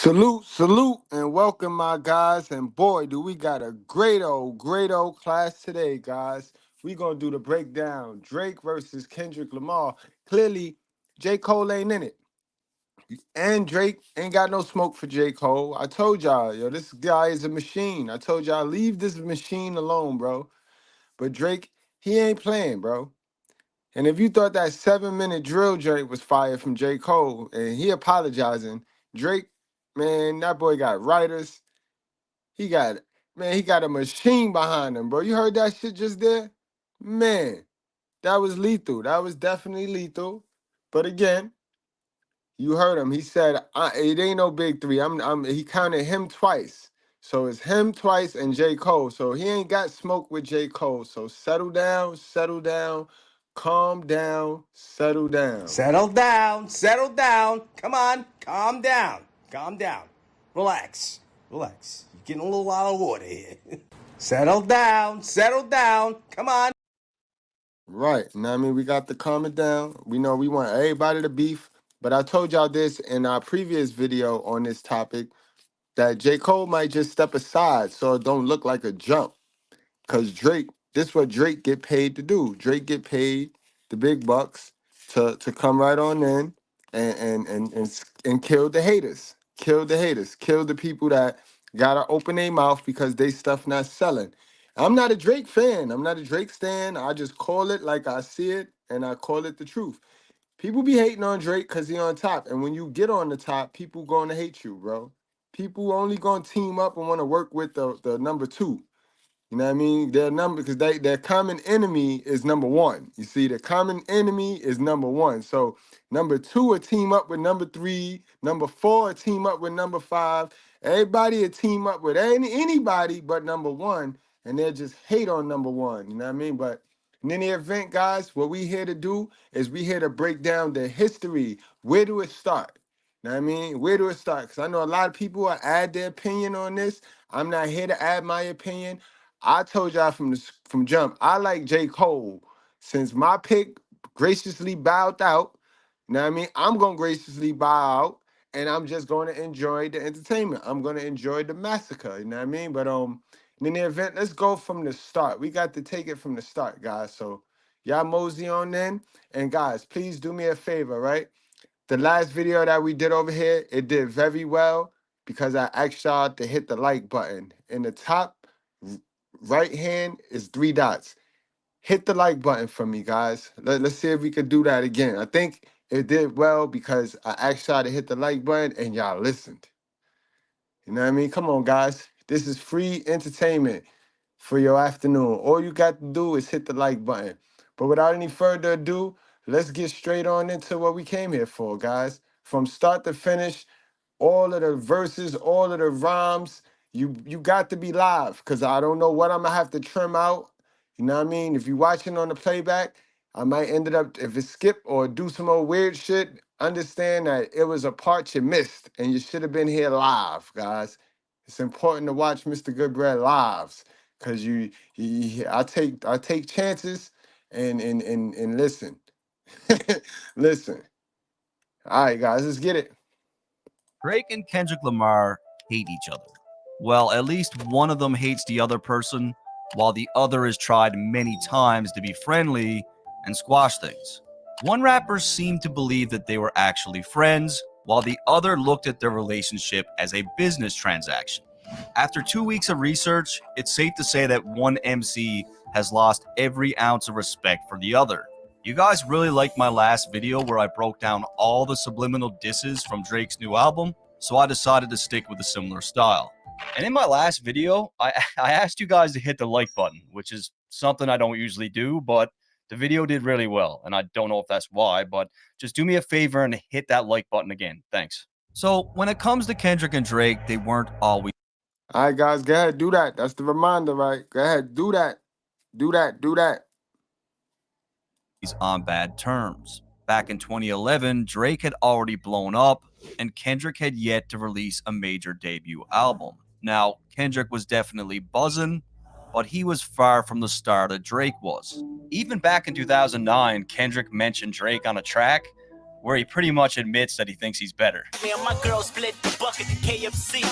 Salute, salute, and welcome, my guys. And boy, do we got a great old class today, guys. We gonna do the breakdown. Drake versus Kendrick Lamar. Clearly, J. Cole ain't in it. And Drake ain't got no smoke for J. Cole. I told y'all, yo, this guy is a machine. I told y'all, leave this machine alone, bro. But Drake, he ain't playing, bro. And if you thought that 7-minute drill Drake was fired from J. Cole and he apologizing, Drake, man, that boy got writers. He got, man, he got a machine behind him, bro. You heard that shit just there? Man, that was lethal. That was definitely lethal. But again, you heard him. He said, it ain't no big three. He counted him twice. So it's him twice and J. Cole. So he ain't got smoke with J. Cole. So settle down, calm down, settle down. Settle down. Come on, calm down. Relax. You're getting a little out of order here. Settle down. Come on. Right. Now, I mean, we got to calm it down. We know we want everybody to beef. But I told y'all this in our previous video on this topic that J. Cole might just step aside so it don't look like a jump. Because Drake, this is what Drake get paid to do. Drake get paid the big bucks to come right on in and kill the haters. Kill the haters. Kill the people that gotta open their mouth because they stuff not selling. I'm not a Drake fan. I'm not a Drake stan. I just call it like I see it, and I call it the truth. People be hating on Drake because he on top. And when you get on the top, people gonna hate you, bro. People only gonna team up and want to work with the number two. You know what I mean? Their number because their common enemy is number one. You see, the common enemy is number one. So number two will team up with number three. Number four will team up with number five. Everybody will team up with anybody but number one, and they'll just hate on number one. You know what I mean? But in any event, guys, what we here to do is we here to break down the history. Where do it start? You know what I mean? Where do it start? Because I know a lot of people will add their opinion on this. I'm not here to add my opinion. I told y'all from jump, I like J. Cole. Since my pick graciously bowed out, you know what I mean? I'm gonna graciously bow out and I'm just gonna enjoy the entertainment. I'm gonna enjoy the massacre, you know what I mean? But in the event, let's go from the start. We got to take it from the start, guys. So y'all mosey on in. And guys, please do me a favor, right? The last video that we did over here, it did very well because I asked y'all to hit the like button. In the top right hand is 3 dots. Hit the like button for me, guys. Let's see if we could do that again. I think it did well because I asked y'all to hit the like button and y'all listened. You know what I mean? Come on, guys. This is free entertainment for your afternoon. All you got to do is hit the like button. But without any further ado, let's get straight on into what we came here for, guys. From start to finish, all of the verses, all of the rhymes. You got to be live because I don't know what I'm gonna have to trim out. You know what I mean? If you're watching on the playback, I might end up if it skip or do some old weird shit. Understand that it was a part you missed and you should have been here live, guys. It's important to watch Mr. Goodbread lives because I take chances and listen. Listen. All right, guys, let's get it. Drake and Kendrick Lamar hate each other. Well, at least one of them hates the other person, while the other has tried many times to be friendly and squash things. One rapper seemed to believe that they were actually friends, while the other looked at their relationship as a business transaction. After 2 weeks of research, it's safe to say that one MC has lost every ounce of respect for the other. You guys really liked my last video where I broke down all the subliminal disses from Drake's new album, so I decided to stick with a similar style. And in my last video, I asked you guys to hit the like button, which is something I don't usually do, but the video did really well, and I don't know if that's why, but just do me a favor and hit that like button again. Thanks. So when it comes to Kendrick and Drake, they weren't always All right, guys, go ahead, do that. That's the reminder, right? Go ahead, do that. Do that. on bad terms. Back in 2011, Drake had already blown up, and Kendrick had yet to release a major debut album. Now, Kendrick was definitely buzzing, but he was far from the star that Drake was. Even back in 2009, Kendrick mentioned Drake on a track, where he pretty much admits that he thinks he's better. Man, my girl split the bucket to KFC.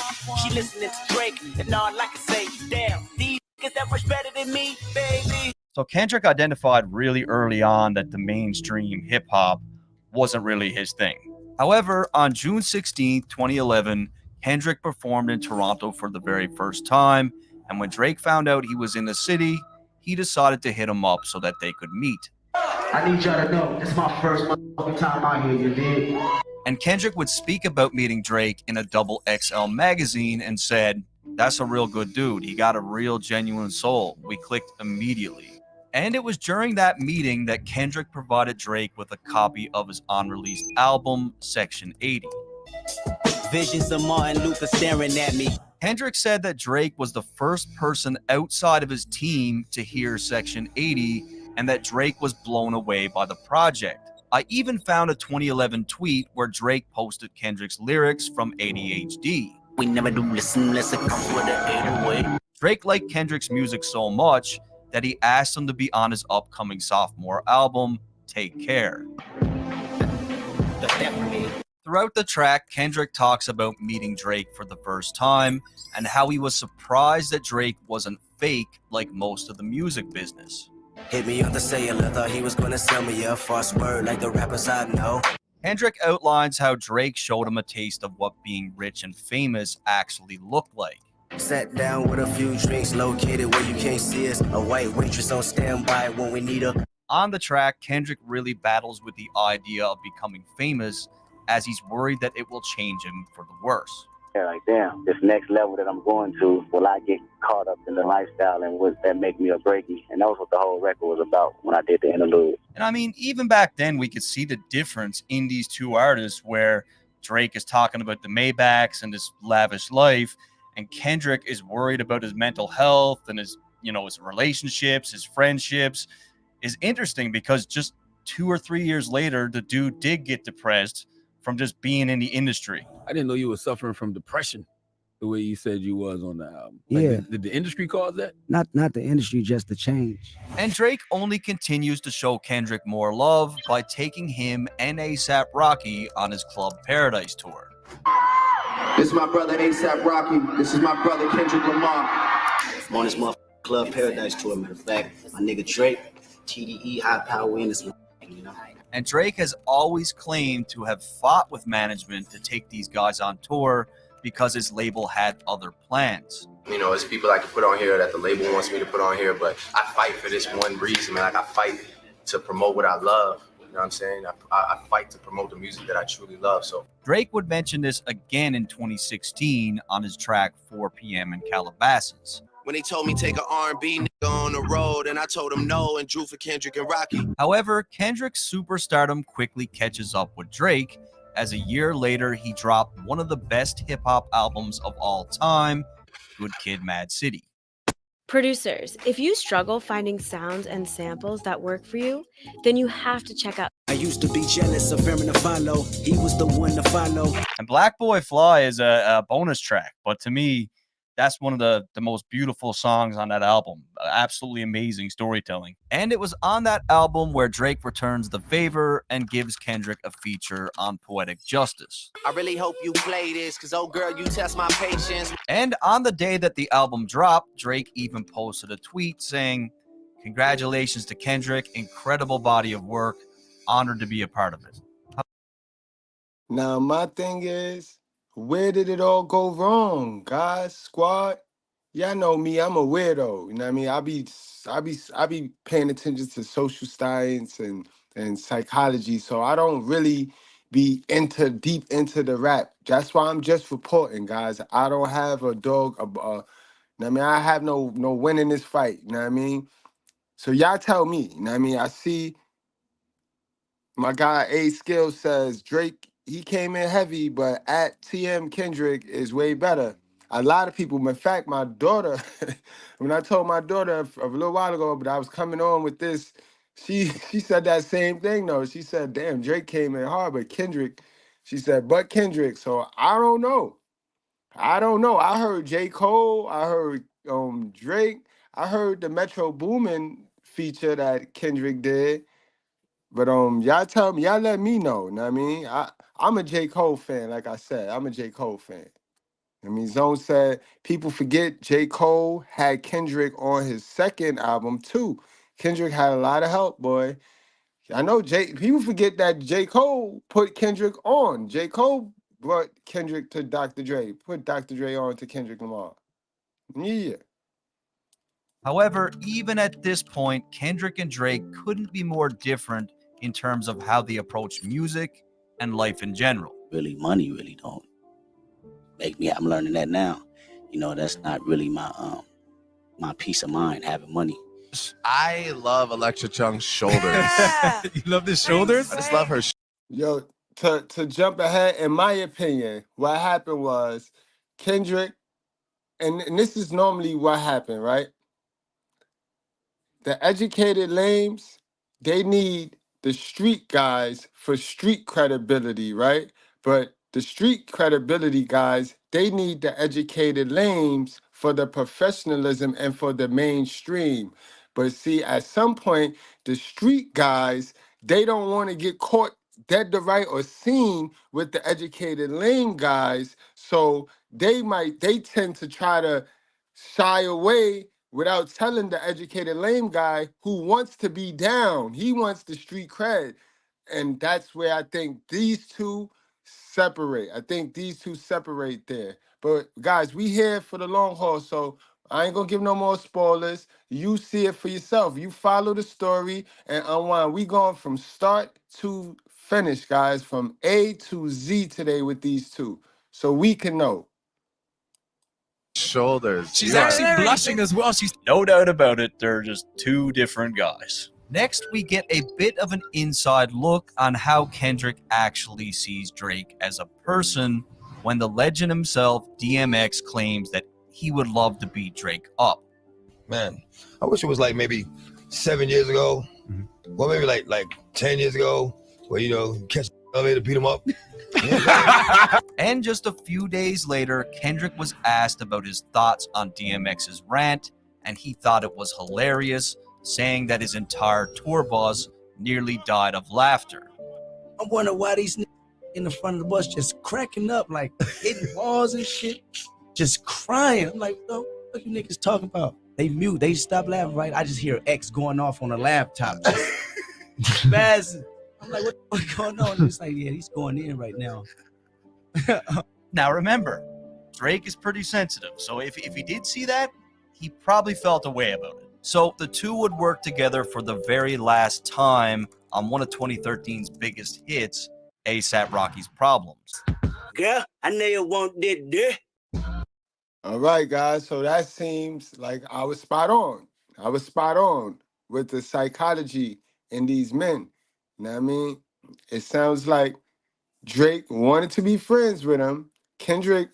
She listening to Drake, and all I can say, damn, these niggas that much better than me, baby. So Kendrick identified really early on that the mainstream hip hop wasn't really his thing. However, on June 16, 2011, Kendrick performed in Toronto for the very first time, and when Drake found out he was in the city, he decided to hit him up so that they could meet. I need y'all to know, this is my first motherfucking time out here, you dig? And Kendrick would speak about meeting Drake in a Double XL magazine and said, "That's a real good dude. He got a real genuine soul. We clicked immediately." And it was during that meeting that Kendrick provided Drake with a copy of his unreleased album, Section 80. Visions of Martin Luther staring at me. Kendrick said that Drake was the first person outside of his team to hear Section 80 and that Drake was blown away by the project. I even found a 2011 tweet where Drake posted Kendrick's lyrics from ADHD. We never do listen unless it comes with an 808. Drake liked Kendrick's music so much that he asked him to be on his upcoming sophomore album, Take Care. That's that for me. Throughout the track, Kendrick talks about meeting Drake for the first time and how he was surprised that Drake wasn't fake like most of the music business. Hit me on the cellular, thought he was gonna sell me a false word like the rappers I know. Kendrick outlines how Drake showed him a taste of what being rich and famous actually looked like. Sat down with a few drinks located where you can't see us. A white waitress on standby when we need her. On the track, Kendrick really battles with the idea of becoming famous as he's worried that it will change him for the worse. Yeah, like, damn, this next level that I'm going to, will I get caught up in the lifestyle and would that make me or break me? And that was what the whole record was about when I did the interlude. And I mean, even back then, we could see the difference in these two artists where Drake is talking about the Maybachs and his lavish life, and Kendrick is worried about his mental health and his, his relationships, his friendships. Is interesting because just 2 or 3 years later, the dude did get depressed from just being in the industry. I didn't know you were suffering from depression the way you said you was on the album. Like, Yeah. Did the industry cause that? Not the industry, just the change. And Drake only continues to show Kendrick more love by taking him and A$AP Rocky on his Club Paradise tour. This is my brother A$AP Rocky. This is my brother Kendrick Lamar. I'm on this motherfucking Club Paradise tour, matter of fact. My nigga Drake, TDE, high power in this, And Drake has always claimed to have fought with management to take these guys on tour because his label had other plans. There's people I can put on here that the label wants me to put on here, but I fight for this one reason, man. Like, I fight to promote what I love. You know what I'm saying? I fight to promote the music that I truly love. So Drake would mention this again in 2016 on his track 4 p.m. in Calabasas. When they told me take an R&B nigga on the road, and I told them no and drew for Kendrick and Rocky. However, Kendrick's superstardom quickly catches up with Drake, as a year later he dropped one of the best hip-hop albums of all time, Good Kid, Mad City. Producers, if you struggle finding sounds and samples that work for you, then you have to check out. I used to be jealous of him to follow. He was the one to follow. And Black Boy Fly is a bonus track, but to me, that's one of the most beautiful songs on that album. Absolutely amazing storytelling. And it was on that album where Drake returns the favor and gives Kendrick a feature on Poetic Justice. I really hope you play this, cause oh girl, you test my patience. And on the day that the album dropped, Drake even posted a tweet saying, "Congratulations to Kendrick, incredible body of work, honored to be a part of it." Now, my thing is, where did it all go wrong, guys, squad? Y'all know me, I'm a weirdo. You know what I mean? I be paying attention to social science and psychology, so I don't really be deep into the rap. That's why I'm just reporting, guys. I don't have a dog. You know what I mean? I have no win in this fight. You know what I mean? So y'all tell me. You know what I mean? I see my guy A Skill says Drake, he came in heavy, but at TM Kendrick is way better. A lot of people, in fact, my daughter, when I told my daughter a little while ago, but I was coming on with this, she said that same thing though. She said, damn, Drake came in hard, but Kendrick, she said, but Kendrick. So I don't know. I heard J. Cole, I heard Drake, I heard the Metro Boomin feature that Kendrick did. But y'all tell me, y'all let me know. Know what I mean? I'm a J. Cole fan, like I said. I'm a J. Cole fan. I mean, Zone said people forget J. Cole had Kendrick on his second album too. Kendrick had a lot of help, boy. I know people forget that J. Cole put Kendrick on. J. Cole brought Kendrick to Dr. Dre, put Dr. Dre on to Kendrick Lamar. Yeah. However, even at this point, Kendrick and Drake couldn't be more different in terms of how they approach music and life in general. Really, money really don't make me. I'm learning that now. You know, that's not really my peace of mind, having money. I love Electra Chung's shoulders. You love the shoulders? I just love her. Yo, to jump ahead, in my opinion, what happened was Kendrick, and this is normally what happened, right? The educated lames, they need the street guys for street credibility, right? But the street credibility guys, they need the educated lames for the professionalism and for the mainstream. But see, at some point, the street guys, they don't want to get caught dead to right or seen with the educated lame guys. So they tend to try to shy away without telling the educated lame guy who wants to be down. He wants the street cred. And that's where I think these two separate. I think these two separate there. But guys, we here for the long haul, so I ain't gonna give no more spoilers. You see it for yourself. You follow the story and unwind. We going from start to finish, guys, from A to Z today with these two. So we can know. Shoulders. She's actually blushing as well. She's No doubt about it, they're just two different guys. Next, we get a bit of an inside look on how Kendrick actually sees Drake as a person when the legend himself, DMX, claims that he would love to beat Drake up. Man, I wish it was like maybe 7 years ago, or maybe like 10 years ago, where, you know, catch the elevator, beat him up. And just a few days later, Kendrick was asked about his thoughts on DMX's rant, and he thought it was hilarious, saying that his entire tour bus nearly died of laughter. I'm wondering why these niggas in the front of the bus just cracking up, like hitting walls and shit, just crying. I'm like, what are you niggas talking about? They mute, they stop laughing, right? I just hear X going off on a laptop. Massive. I'm like, what's going on? It's like, yeah, he's going in right now. Now remember, Drake is pretty sensitive, so if he did see that, he probably felt a way about it. So the two would work together for the very last time on one of 2013's biggest hits, A$AP Rocky's Problems. Girl, I know you want this. All right, guys. So that seems like I was spot on. I was spot on with the psychology in these men. You know what I mean? It sounds like Drake wanted to be friends with him. Kendrick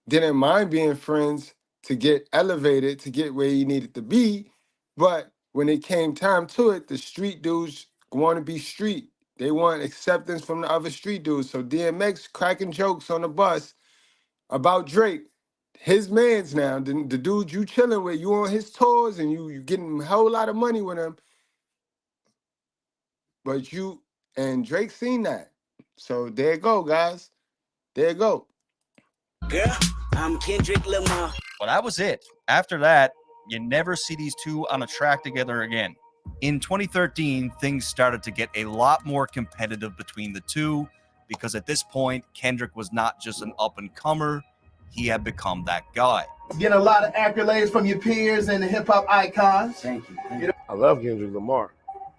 didn't mind being friends to get elevated, to get where he needed to be. But when it came time to it, the street dudes want to be street. They want acceptance from the other street dudes. So DMX cracking jokes on the bus about Drake. His man's now, the dude you chilling with, you on his tours and you getting a whole lot of money with him. But you and Drake seen that. So there you go, guys. There you go. Girl, I'm Kendrick Lamar. Well, that was it. After that, you never see these two on a track together again. In 2013, things started to get a lot more competitive between the two because at this point, Kendrick was not just an up-and-comer, he had become that guy. Getting a lot of accolades from your peers and the hip-hop icons. Thank you. I love Kendrick Lamar.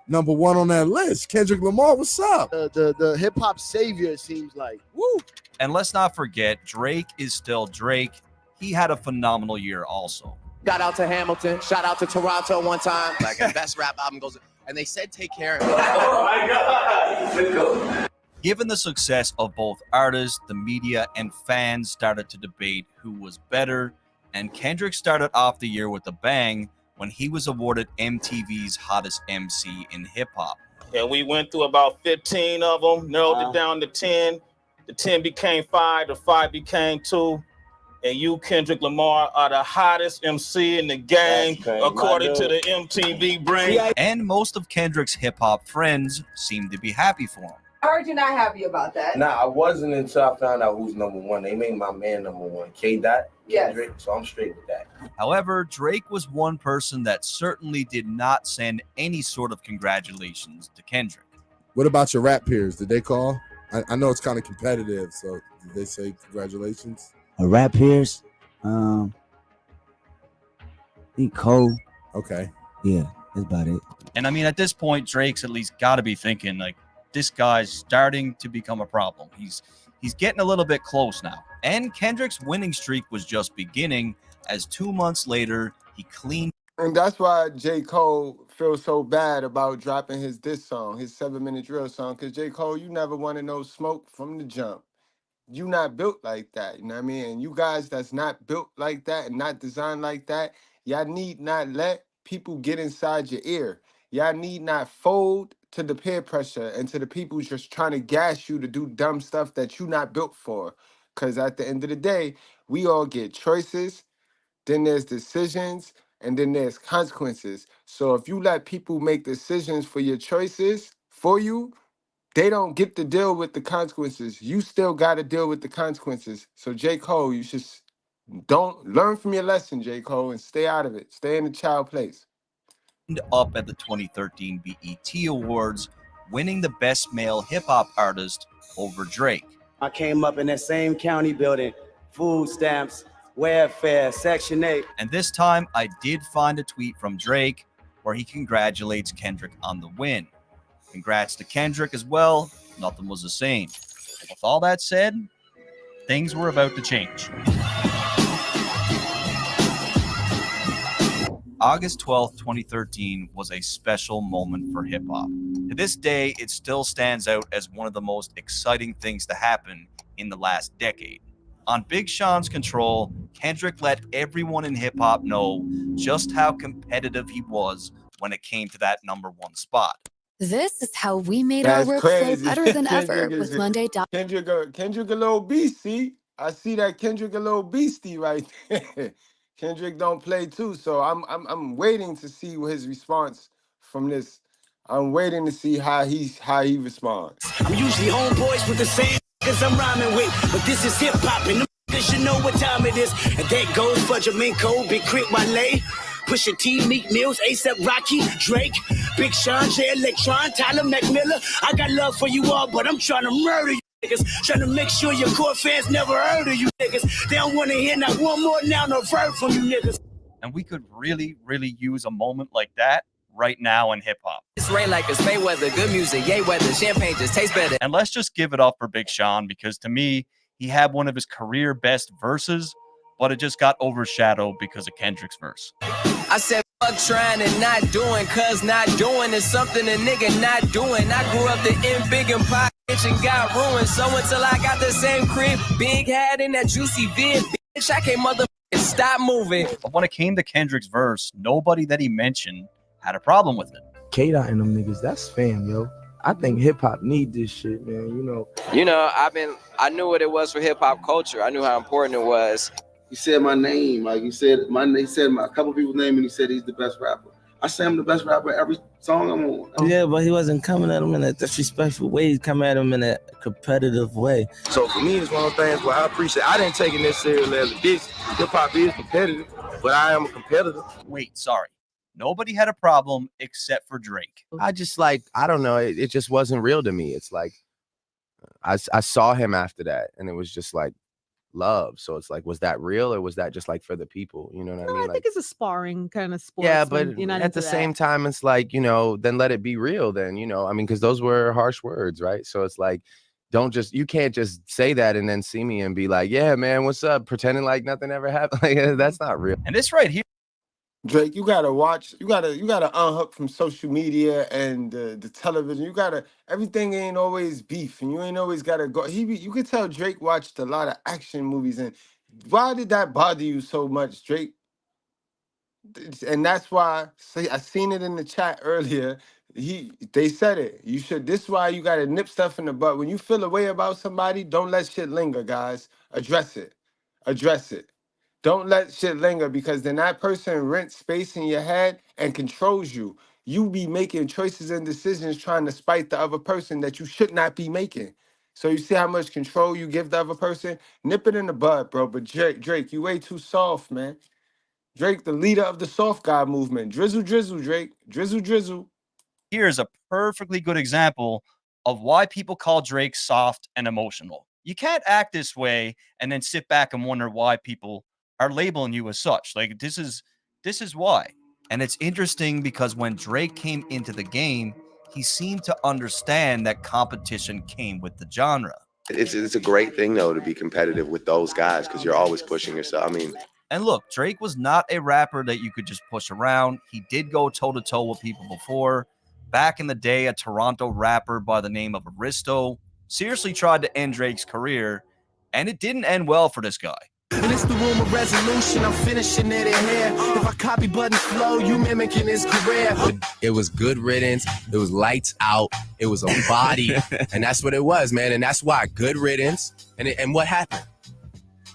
Number one on that list, Kendrick Lamar, what's up? The hip-hop savior, it seems like. Woo! And let's not forget, Drake is still Drake. He had a phenomenal year also. Shout out to Hamilton. Shout out to Toronto one time. Like, the best rap album goes, and they said take care of it. Oh my God. Let's go. Given the success of both artists, the media and fans started to debate who was better, and Kendrick started off the year with a bang when he was awarded MTV's hottest MC in hip-hop. And we went through about 15 of them, narrowed it down to 10. The 10 became 5, the 5 became 2. and you, Kendrick Lamar, are the hottest MC in the game, according to the MTV Brain. And most of Kendrick's hip-hop friends seem to be happy for him. I heard you're not happy about that. Nah, I wasn't until I found out who's number one. They made my man number one, K-Dot, Kendrick, so I'm straight with that. However, Drake was one person that certainly did not send any sort of congratulations to Kendrick. What about your rap peers? Did they call? I know it's kind of competitive, so did they say congratulations? Rap peers, he Cole. Okay. Yeah, that's about it. And I mean, at this point, Drake's at least got to be thinking, like, this guy's starting to become a problem. He's getting a little bit close now. And Kendrick's winning streak was just beginning, as 2 months later, he cleaned. And that's why J. Cole feels so bad about dropping his diss song, his 7-minute drill song, because J. Cole, you never wanted no smoke from the jump. You not built like that, you know what I mean? And you guys that's not built like that and not designed like that, y'all need not let people get inside your ear. Y'all need not fold to the peer pressure and to the people just trying to gas you to do dumb stuff that you not built for. Because at the end of the day, we all get choices, then there's decisions, and then there's consequences. So if you let people make decisions for your choices for you, they don't get to deal with the consequences. You still got to deal with the consequences. So J. Cole, you should don't learn from your lesson, J. Cole, and stay out of it. Stay in the child place. Up at the 2013 BET Awards, winning the Best Male Hip Hop Artist over Drake. I came up in that same county building, food stamps, welfare, Section 8. And this time, I did find a tweet from Drake where he congratulates Kendrick on the win. Congrats to Kendrick as well. Nothing was the same. With all that said, things were about to change. August 12th, 2013 was a special moment for hip-hop. To this day, it still stands out as one of the most exciting things to happen in the last decade. On Big Sean's Control, Kendrick let everyone in hip-hop know just how competitive he was when it came to that #1 spot. This is how we made That's our workflow crazy. better than ever Kendrick with is- Monday. Kendrick a little beastie. I see that Kendrick a little beastie right there. Kendrick don't play too, so I'm waiting to see his response from this. I'm waiting to see how he responds. I'm usually homeboys with the same niggas I'm rhyming with, but this is hip hop and them niggas should know what time it is. And that goes for Jamaica, Big Crit Wale, Pusha T, Meek Mills, A$AP Rocky, Drake, Big Sean, J Electron, Tyler McMillan. I got love for you all, but I'm trying to murder you niggas. Trying to make sure your core fans never heard of you niggas. They don't want to hear not one more noun or verb from you niggas. And we could really, really use a moment like that right now in hip-hop. It's rain like it's Mayweather, good music, yay weather, champagne just tastes better. And let's just give it up for Big Sean, because to me, he had one of his career best verses, but it just got overshadowed because of Kendrick's verse. I said, fuck trying and not doing, cause not doing is something a nigga not doing. I grew up the in big and pie and got ruined. So until I got the same crib, big hat in that juicy vid, bitch, I can't motherfucking stop moving. But when it came to Kendrick's verse, nobody that he mentioned had a problem with it. K-Dot and them niggas, that's fam, yo. I think hip hop need this shit, man. You know, I knew what it was for hip hop culture. I knew how important it was. He said my name, like he said my name. He said a couple people's name, and he said he's the best rapper. I say I'm the best rapper every song I'm on. Yeah, but he wasn't coming at him in a disrespectful way. He's coming at him in a competitive way. So for me, it's one of those things where I appreciate. I didn't take it necessarily as a diss. Hip hop is competitive, but I am a competitor. Wait, sorry. Nobody had a problem except for Drake. I just like, I don't know. It just wasn't real to me. It's like, I saw him after that and it was just like love. So it's like, was that real or was that just like for the people? You know what I mean? I think it's a sparring kind of sport. Yeah, but at the same time, it's like, then let it be real then, I mean, because those were harsh words, right? So it's like, you can't just say that and then see me and be like, yeah, man, what's up? Pretending like nothing ever happened. Like, that's not real. And this right here. Drake, you gotta watch. You gotta unhook from social media and the television. Everything ain't always beef, and you ain't always gotta go. You could tell Drake watched a lot of action movies, and why did that bother you so much, Drake? And that's why I seen it in the chat earlier. They said it. You should. This is why you gotta nip stuff in the butt when you feel a way about somebody. Don't let shit linger, guys. Address it. address it. Don't let shit linger, because then that person rents space in your head and controls you. You be making choices and decisions trying to spite the other person that you should not be making. So you see how much control you give the other person? Nip it in the bud, bro. But Drake, you way too soft, man. Drake, the leader of the soft guy movement. Drizzle, drizzle, Drake. Drizzle, drizzle. Here's a perfectly good example of why people call Drake soft and emotional. You can't act this way and then sit back and wonder why people are labeling you as such. Like, this is why. And it's interesting because when Drake came into the game, he seemed to understand that competition came with the genre. It's a great thing though to be competitive with those guys because you're always pushing yourself. I mean, and look, Drake was not a rapper that you could just push around. He did go toe-to-toe with people before. Back in the day, a Toronto rapper by the name of Aristo seriously tried to end Drake's career, and it didn't end well for this guy. And it's the room of resolution, I'm finishing it in here. If I copy Button's flow, you mimicking his career. it was good riddance. It was lights out. It was a body. And that's what it was, man. And that's why good riddance. And what happened?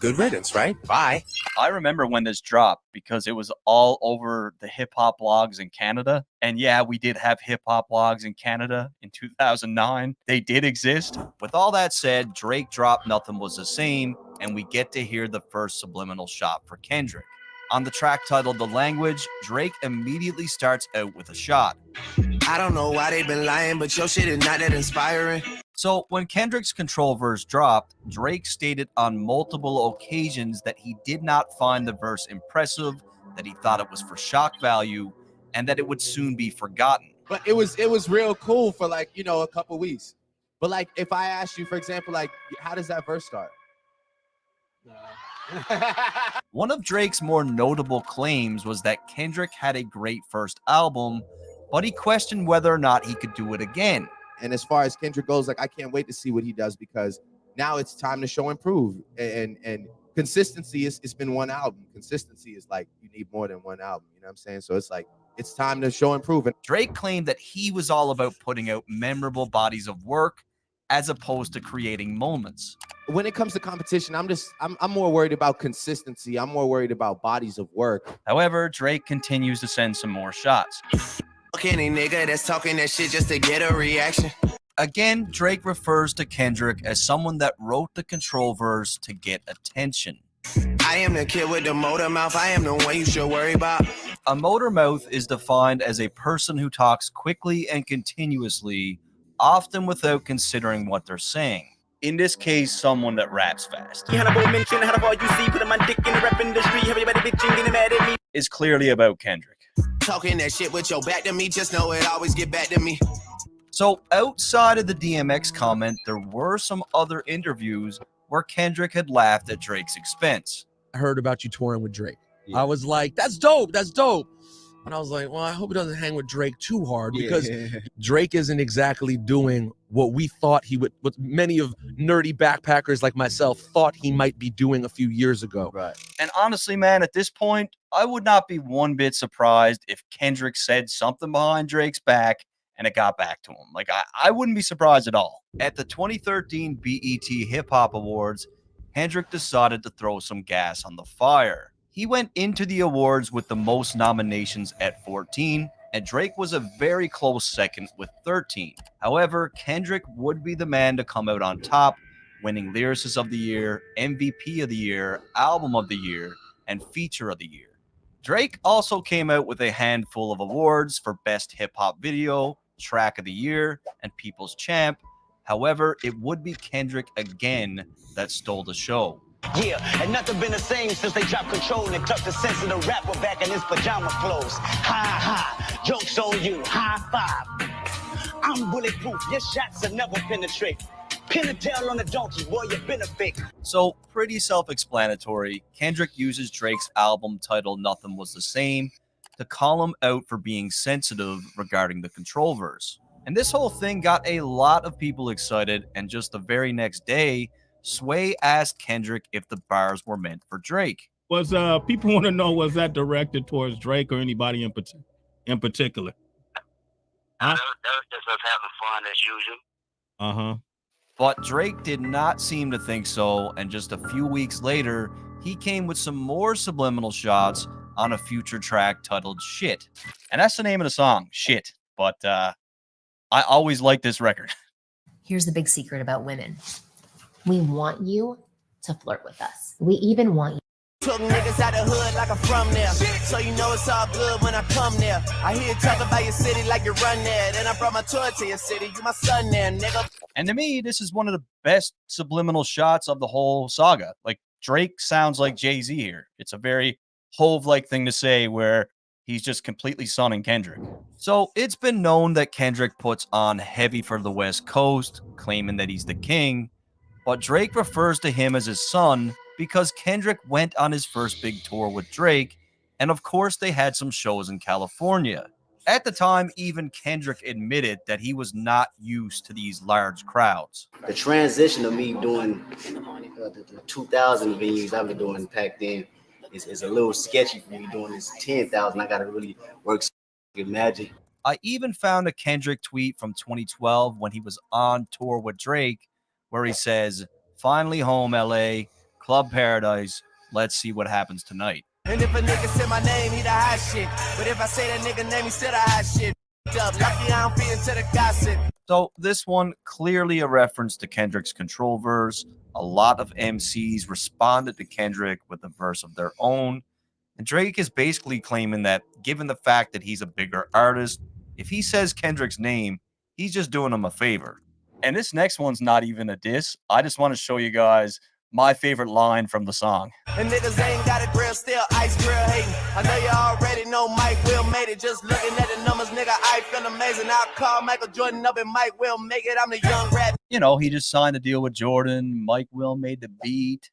Good riddance, right? Bye. I remember when this dropped because it was all over the hip-hop blogs in Canada. And yeah, we did have hip-hop blogs in Canada in 2009. They did exist. With all that said, Drake dropped Nothing Was the Same, and we get to hear the first subliminal shot for Kendrick. On the track titled The Language, Drake immediately starts out with a shot. I don't know why they've been lying, but your shit is not that inspiring. So when Kendrick's Control verse dropped, Drake stated on multiple occasions that he did not find the verse impressive, that he thought it was for shock value, and that it would soon be forgotten. But it was real cool for like, you know, a couple weeks. But like, if I asked you, for example, like, how does that verse start? One of Drake's more notable claims was that Kendrick had a great first album, but he questioned whether or not he could do it again. And as far as Kendrick goes, like, I can't wait to see what he does, because now it's time to show and prove. And consistency it's been one album. Consistency is like, you need more than one album. You know what I'm saying? So it's like, it's time to show and prove. And Drake claimed that he was all about putting out memorable bodies of work as opposed to creating moments. When it comes to competition, I'm more worried about consistency. I'm more worried about bodies of work. However, Drake continues to send some more shots. Any nigga that's talking that shit just to get a reaction. Again, Drake refers to Kendrick as someone that wrote the Control verse to get attention. I am the kid with the motor mouth. I am the one you should worry about. A motor mouth is defined as a person who talks quickly and continuously, often without considering what they're saying. In this case, someone that raps fast. Is clearly about Kendrick. Talking that shit with your back to me, just know it always get back to me. So outside of the DMX comment, there were some other interviews where Kendrick had laughed at Drake's expense. I heard about you touring with Drake. Yeah. I was like, that's dope, that's dope. And I was like, well, I hope he doesn't hang with Drake too hard, because Drake isn't exactly doing what we thought he would, what many of nerdy backpackers like myself thought he might be doing a few years ago. Right. And honestly, man, at this point, I would not be one bit surprised if Kendrick said something behind Drake's back and it got back to him. Like, I wouldn't be surprised at all. At the 2013 BET Hip Hop Awards, Kendrick decided to throw some gas on the fire. He went into the awards with the most nominations at 14, and Drake was a very close second with 13. However, Kendrick would be the man to come out on top, winning Lyricist of the Year, MVP of the Year, Album of the Year, and Feature of the Year. Drake also came out with a handful of awards for Best Hip Hop Video, Track of the Year, and People's Champ. However, it would be Kendrick again that stole the show. Yeah, and nothing been the same since they dropped Control and tucked the sense of the rapper back in his pajama clothes. Ha ha, joke's on you, high five. I'm bulletproof, your shots will never penetrate. Pin a tail on a donkey, boy, you been a fake. So, pretty self-explanatory. Kendrick uses Drake's album titled Nothing Was the Same to call him out for being sensitive regarding the Control verse. And this whole thing got a lot of people excited, and just the very next day, Sway asked Kendrick if the bars were meant for Drake. Was people want to know, was that directed towards Drake or anybody in particular? That was just us having fun as usual. Uh-huh. But Drake did not seem to think so, and just a few weeks later, he came with some more subliminal shots on a future track titled Shit. And that's the name of the song, Shit. But I always liked this record. Here's the big secret about women. We want you to flirt with us. We even want you. Took niggas out the hood like I'm from there. So you know it's all good when I come there. I hear you talk about your city like you run there. Then I brought my toy to your city. You my son there, nigga. And to me, this is one of the best subliminal shots of the whole saga. Like, Drake sounds like Jay-Z here. It's a very Hove-like thing to say where he's just completely sonning Kendrick. So it's been known that Kendrick puts on heavy for the West Coast, claiming that he's the king. But Drake refers to him as his son because Kendrick went on his first big tour with Drake, and of course they had some shows in California. At the time, even Kendrick admitted that he was not used to these large crowds. The transition of me doing the 2,000 venues I've been doing back then is a little sketchy for me doing this 10,000. I got to really work with magic. I even found a Kendrick tweet from 2012 when he was on tour with Drake where he says, "Finally home, LA, Club Paradise, let's see what happens tonight." And if a nigga say my name, he the hot shit. But if I say that nigga name, he still the hot shit. Lucky I don't fit into the gossip. So this one clearly a reference to Kendrick's Control verse. A lot of MCs responded to Kendrick with a verse of their own. And Drake is basically claiming that given the fact that he's a bigger artist, if he says Kendrick's name, he's just doing him a favor. And this next one's not even a diss. I just want to show you guys my favorite line from the song. And niggas ain't got a grill, still ice grill hating. I know you already know Mike Will made it. Just looking at the numbers, nigga, I feel amazing. I'll call Michael Jordan up and Mike Will make it. I'm the young rat. You know, he just signed a deal with Jordan. Mike Will made the beat.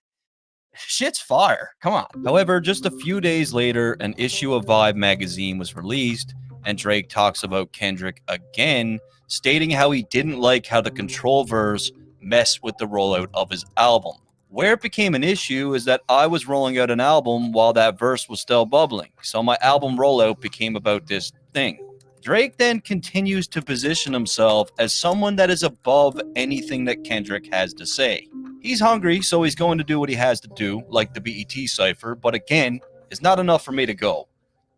Shit's fire. Come on. However, just a few days later, an issue of Vibe magazine was released, and Drake talks about Kendrick again, stating how he didn't like how the Control verse messed with the rollout of his album. Where it became an issue is that I was rolling out an album while that verse was still bubbling, so my album rollout became about this thing. Drake then continues to position himself as someone that is above anything that Kendrick has to say. He's hungry, so he's going to do what he has to do, like the BET cypher, but again, it's not enough for me to go.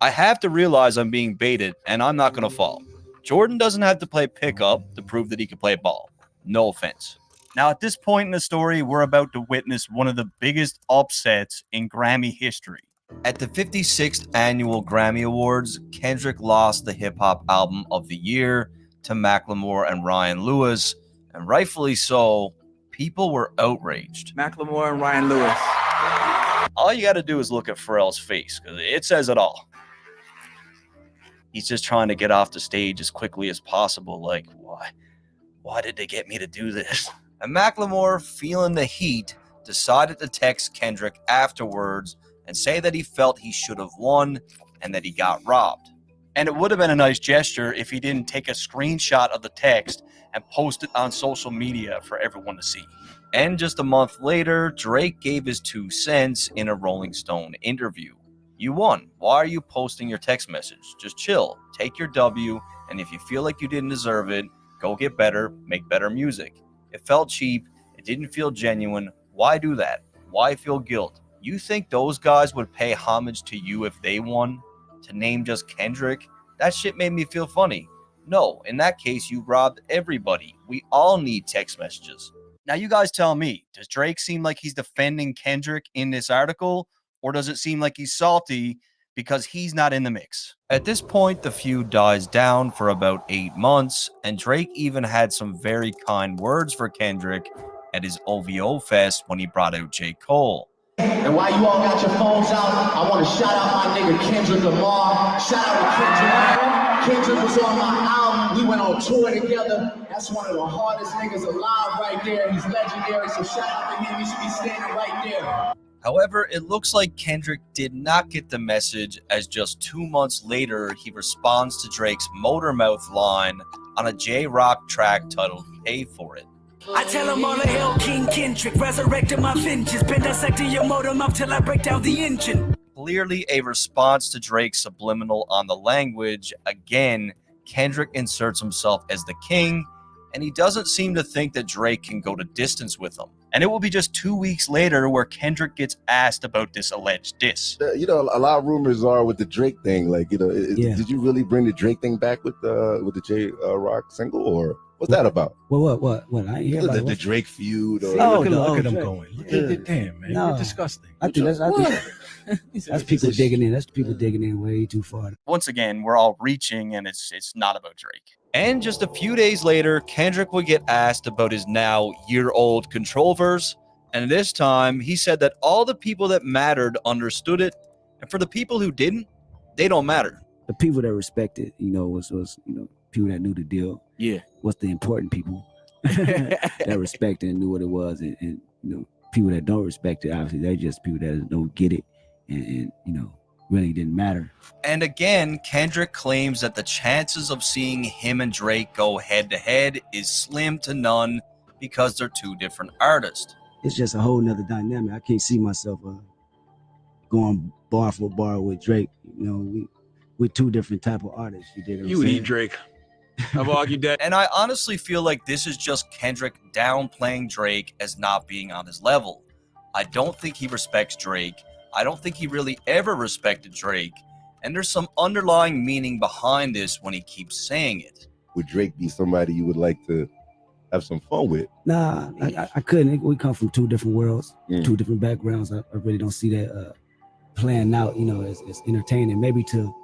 I have to realize I'm being baited, and I'm not going to fall. Jordan doesn't have to play pickup to prove that he can play ball. No offense. Now, at this point in the story, we're about to witness one of the biggest upsets in Grammy history. At the 56th Annual Grammy Awards, Kendrick lost the Hip Hop Album of the Year to Macklemore and Ryan Lewis, and rightfully so. People were outraged. Macklemore and Ryan Lewis. All you got to do is look at Pharrell's face, because it says it all. He's just trying to get off the stage as quickly as possible. Like, why did they get me to do this? And Macklemore, feeling the heat, decided to text Kendrick afterwards and say that he felt he should have won and that he got robbed. And it would have been a nice gesture if he didn't take a screenshot of the text and post it on social media for everyone to see. And just a month later, Drake gave his 2 cents in a Rolling Stone interview. You won. Why are you posting your text message? Just chill. Take your W, and if you feel like you didn't deserve it, go get better, make better music. It felt cheap. It didn't feel genuine. Why do that? Why feel guilt? You think those guys would pay homage to you if they won? To name just Kendrick? That shit made me feel funny. No, in that case, you robbed everybody. We all need text messages. Now you guys tell me, does Drake seem like he's defending Kendrick in this article? Or does it seem like he's salty because he's not in the mix? At this point, the feud dies down for about 8 months, and Drake even had some very kind words for Kendrick at his OVO Fest when he brought out J. Cole. And while you all got your phones out, I want to shout out my nigga Kendrick Lamar. Shout out to Kendrick. Kendrick was on my album. We went on tour together. That's one of the hardest niggas alive right there. He's legendary, so shout out to him. He should be standing right there. However, it looks like Kendrick did not get the message, as just 2 months later, he responds to Drake's Motormouth line on a J-Rock track titled Pay For It. I tell them all the hell, King Kendrick, resurrecting my vengeance, been dissecting your motor mouth till I break down the engine. Clearly a response to Drake's Subliminal on the language. Again, Kendrick inserts himself as the king, and he doesn't seem to think that Drake can go to distance with him. And it will be just 2 weeks later where Kendrick gets asked about this alleged diss. You know, a lot of rumors are with the Drake thing. Like, you know, did you really bring the Drake thing back with the J Rock single, or what's that about? Well, what? I ain't hear about the Drake feud. Or, Look at them going. Damn, man, you're disgusting. I think that's people digging in. That's people digging in way too far. Once again, we're all reaching, and it's not about Drake. And just a few days later, Kendrick would get asked about his now year-old Control verse, and this time he said that all the people that mattered understood it, and for the people who didn't, they don't matter. The people that respected, was people that knew the deal. Yeah, what's the important people that respected and knew what it was, and people that don't respect it, obviously they're just people that don't get it, and really didn't matter. And again, Kendrick claims that the chances of seeing him and Drake go head-to-head is slim to none because they're two different artists. It's just a whole nother dynamic. I can't see myself going bar for bar with Drake. We're two different type of artists. You eat Drake. I've argued that. And I honestly feel like this is just Kendrick downplaying Drake as not being on his level. I don't think he respects Drake. I don't think he really ever respected Drake, and there's some underlying meaning behind this when he keeps saying it. Would Drake be somebody you would like to have some fun with? Nah, I couldn't. We come from two different worlds, two different backgrounds. I really don't see that playing out, as entertaining. Maybe to,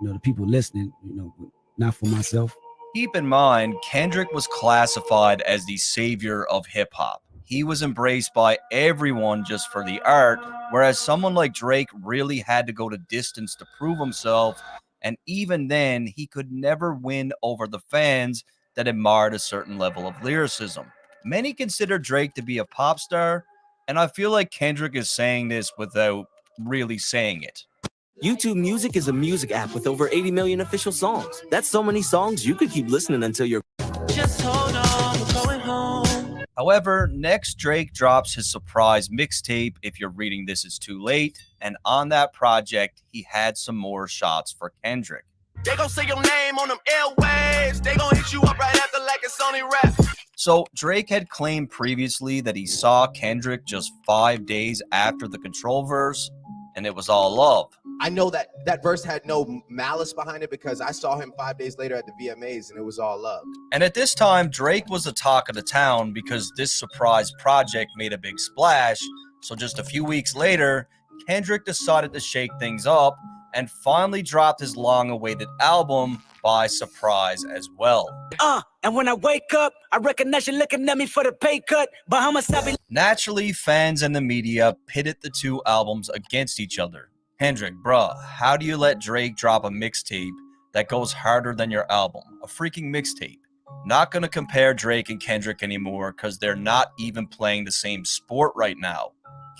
the people listening, but not for myself. Keep in mind, Kendrick was classified as the savior of hip-hop. He was embraced by everyone just for the art, whereas someone like Drake really had to go to distance to prove himself, and even then, he could never win over the fans that admired a certain level of lyricism. Many consider Drake to be a pop star, and I feel like Kendrick is saying this without really saying it. YouTube Music is a music app with over 80 million official songs. That's so many songs you could keep listening until you're... Just hold on, we're going home. However, next Drake drops his surprise mixtape, If You're Reading This It's Too Late, and on that project, he had some more shots for Kendrick. They gon' say your name on them airwaves. They gon' hit you up right after like it's only rap. So Drake had claimed previously that he saw Kendrick just 5 days after the Control verse, and it was all love. I know that verse had no malice behind it because I saw him 5 days later at the VMAs and it was all love. And at this time, Drake was the talk of the town because this surprise project made a big splash. So just a few weeks later, Kendrick decided to shake things up and finally dropped his long-awaited album by surprise as well. And when I wake up, I recognize you looking at me for the pay cut. Bahamas, I be... Naturally, fans and the media pitted the two albums against each other. Kendrick, bruh, how do you let Drake drop a mixtape that goes harder than your album? A freaking mixtape. Not gonna compare Drake and Kendrick anymore because they're not even playing the same sport right now.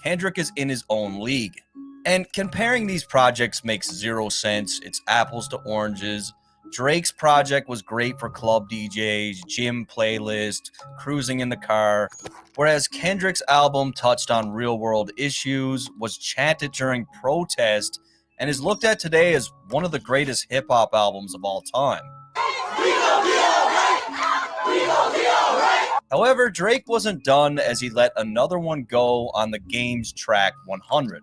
Kendrick is in his own league. And comparing these projects makes zero sense. It's apples to oranges. Drake's project was great for club DJs, gym playlist, cruising in the car, whereas Kendrick's album touched on real-world issues, was chanted during protest, and is looked at today as one of the greatest hip-hop albums of all time. However, Drake wasn't done as he let another one go on the Game's track 100.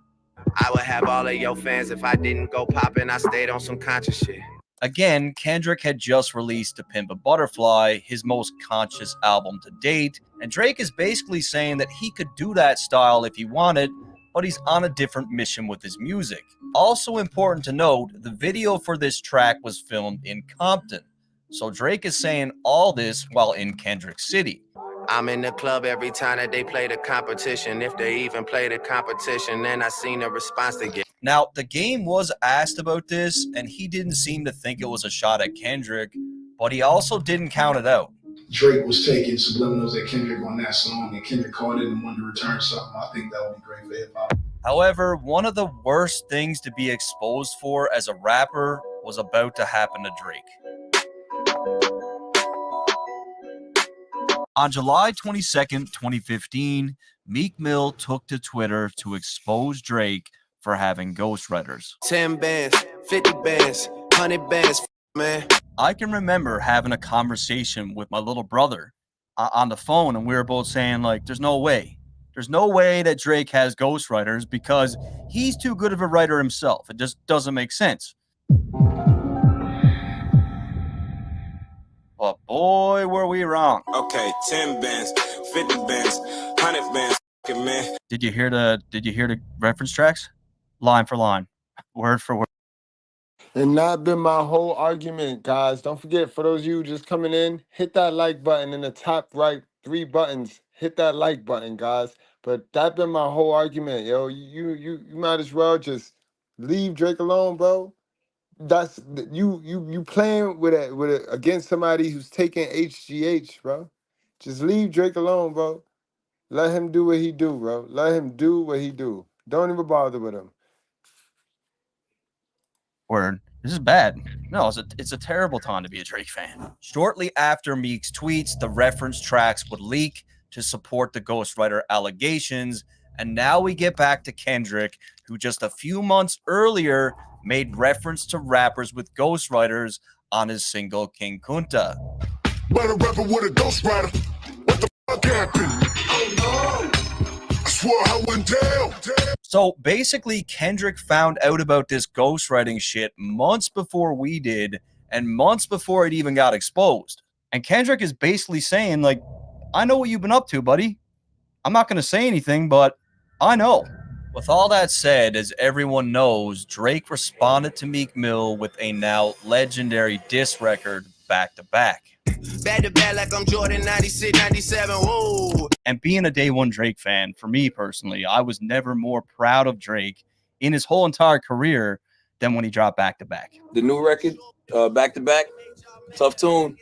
I would have all of your fans if I didn't go poppin'. I stayed on some conscious shit. Again, Kendrick had just released To Pimp a Butterfly, his most conscious album to date, and Drake is basically saying that he could do that style if he wanted, but he's on a different mission with his music. Also important to note, the video for this track was filmed in Compton, so Drake is saying all this while in Kendrick City. I'm in the club every time that they play the competition. If they even play the competition, then I seen the response they get. Now, the Game was asked about this, and he didn't seem to think it was a shot at Kendrick, but he also didn't count it out. Drake was taking subliminals at Kendrick on that song, and Kendrick caught it and wanted to return something. I think that would be great for hip-hop. However, one of the worst things to be exposed for as a rapper was about to happen to Drake. On July 22nd, 2015, Meek Mill took to Twitter to expose Drake for having ghostwriters. 10 bands, 50 bands, 100 bands, man. I can remember having a conversation with my little brother on the phone, and we were both saying, like, there's no way. There's no way that Drake has ghostwriters because he's too good of a writer himself. It just doesn't make sense. But boy, were we wrong. Okay, 10 bands, 50 bands, 100 bands, man. Did you hear the reference tracks? Line for line, word for word. And that been my whole argument, guys. Don't forget, for those of you just coming in, hit that like button in the top right 3 buttons. Hit that like button, guys. But that been my whole argument, yo. You might as well just leave Drake alone, bro. That's you playing with it against somebody who's taking HGH, bro. Just leave Drake alone, bro. Let him do what he do, bro. Let him do what he do. Don't even bother with him. Word. This is bad. No, it's a terrible time to be a Drake fan. Shortly after Meek's tweets, the reference tracks would leak to support the ghostwriter allegations. And now we get back to Kendrick, who just a few months earlier made reference to rappers with ghostwriters on his single King Kunta. But a rapper with a ghostwriter. What the fuck happened? I swore I went down. So basically, Kendrick found out about this ghostwriting shit months before we did, and months before it even got exposed. And Kendrick is basically saying, like, I know what you've been up to, buddy. I'm not going to say anything, but I know. With all that said, as everyone knows, Drake responded to Meek Mill with a now legendary diss record back to back. Back to back like I'm Jordan 96, 97, whoa. And being a day one Drake fan, for me personally, I was never more proud of Drake in his whole entire career than when he dropped back to back. The new record, back to back, tough tune.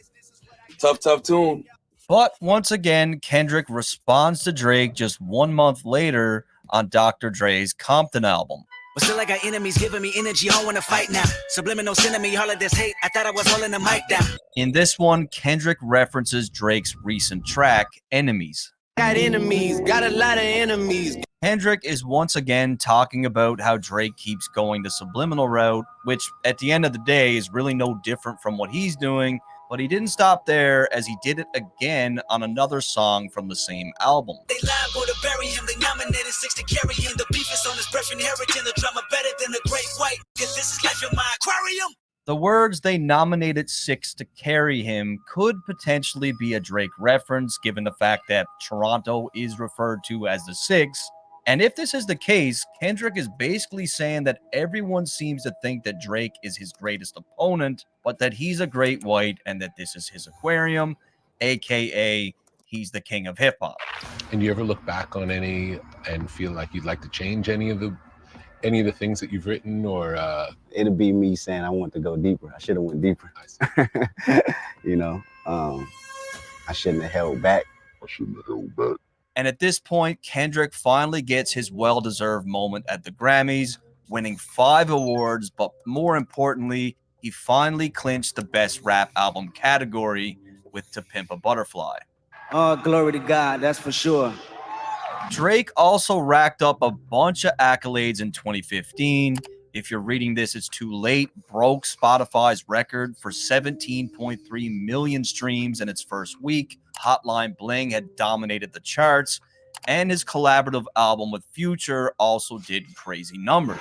Tough tune. But once again, Kendrick responds to Drake just 1 month later on Dr. Dre's Compton album. But still I got enemies giving me energy, I wanna fight now. Subliminal sending me all of this hate, I thought I was holding the mic down. In this one, Kendrick references Drake's recent track, Enemies. Got enemies, got a lot of enemies. Kendrick is once again talking about how Drake keeps going the Subliminal route, which at the end of the day is really no different from what he's doing, but he didn't stop there as he did it again on another song from the same album. They liable to bury him, they nominated 6 to carry him. The beef is on his breath, inheriting the drama better than the great white. Cause this is life in my aquarium. The words "they nominated 6 to carry him" could potentially be a Drake reference, given the fact that Toronto is referred to as the 6. And if this is the case, Kendrick is basically saying that everyone seems to think that Drake is his greatest opponent, but that he's a great white and that this is his aquarium, aka he's the king of hip hop. And you ever look back on any and feel like you'd like to change any of the things that you've written, or it'll be me saying I want to go deeper. I should have went deeper. You know, I shouldn't have held back. And at this point, Kendrick finally gets his well-deserved moment at the Grammys, winning 5 awards, but more importantly, he finally clinched the Best Rap Album category with To Pimp a Butterfly. Oh, glory to God, that's for sure. Drake also racked up a bunch of accolades in 2015. If you're reading this, it's too late. Broke Spotify's record for 17.3 million streams in its first week. Hotline Bling had dominated the charts, and his collaborative album with Future also did crazy numbers.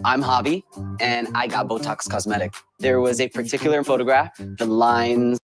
I'm Hobby, and I got Botox Cosmetic. There was a particular photograph, the lines.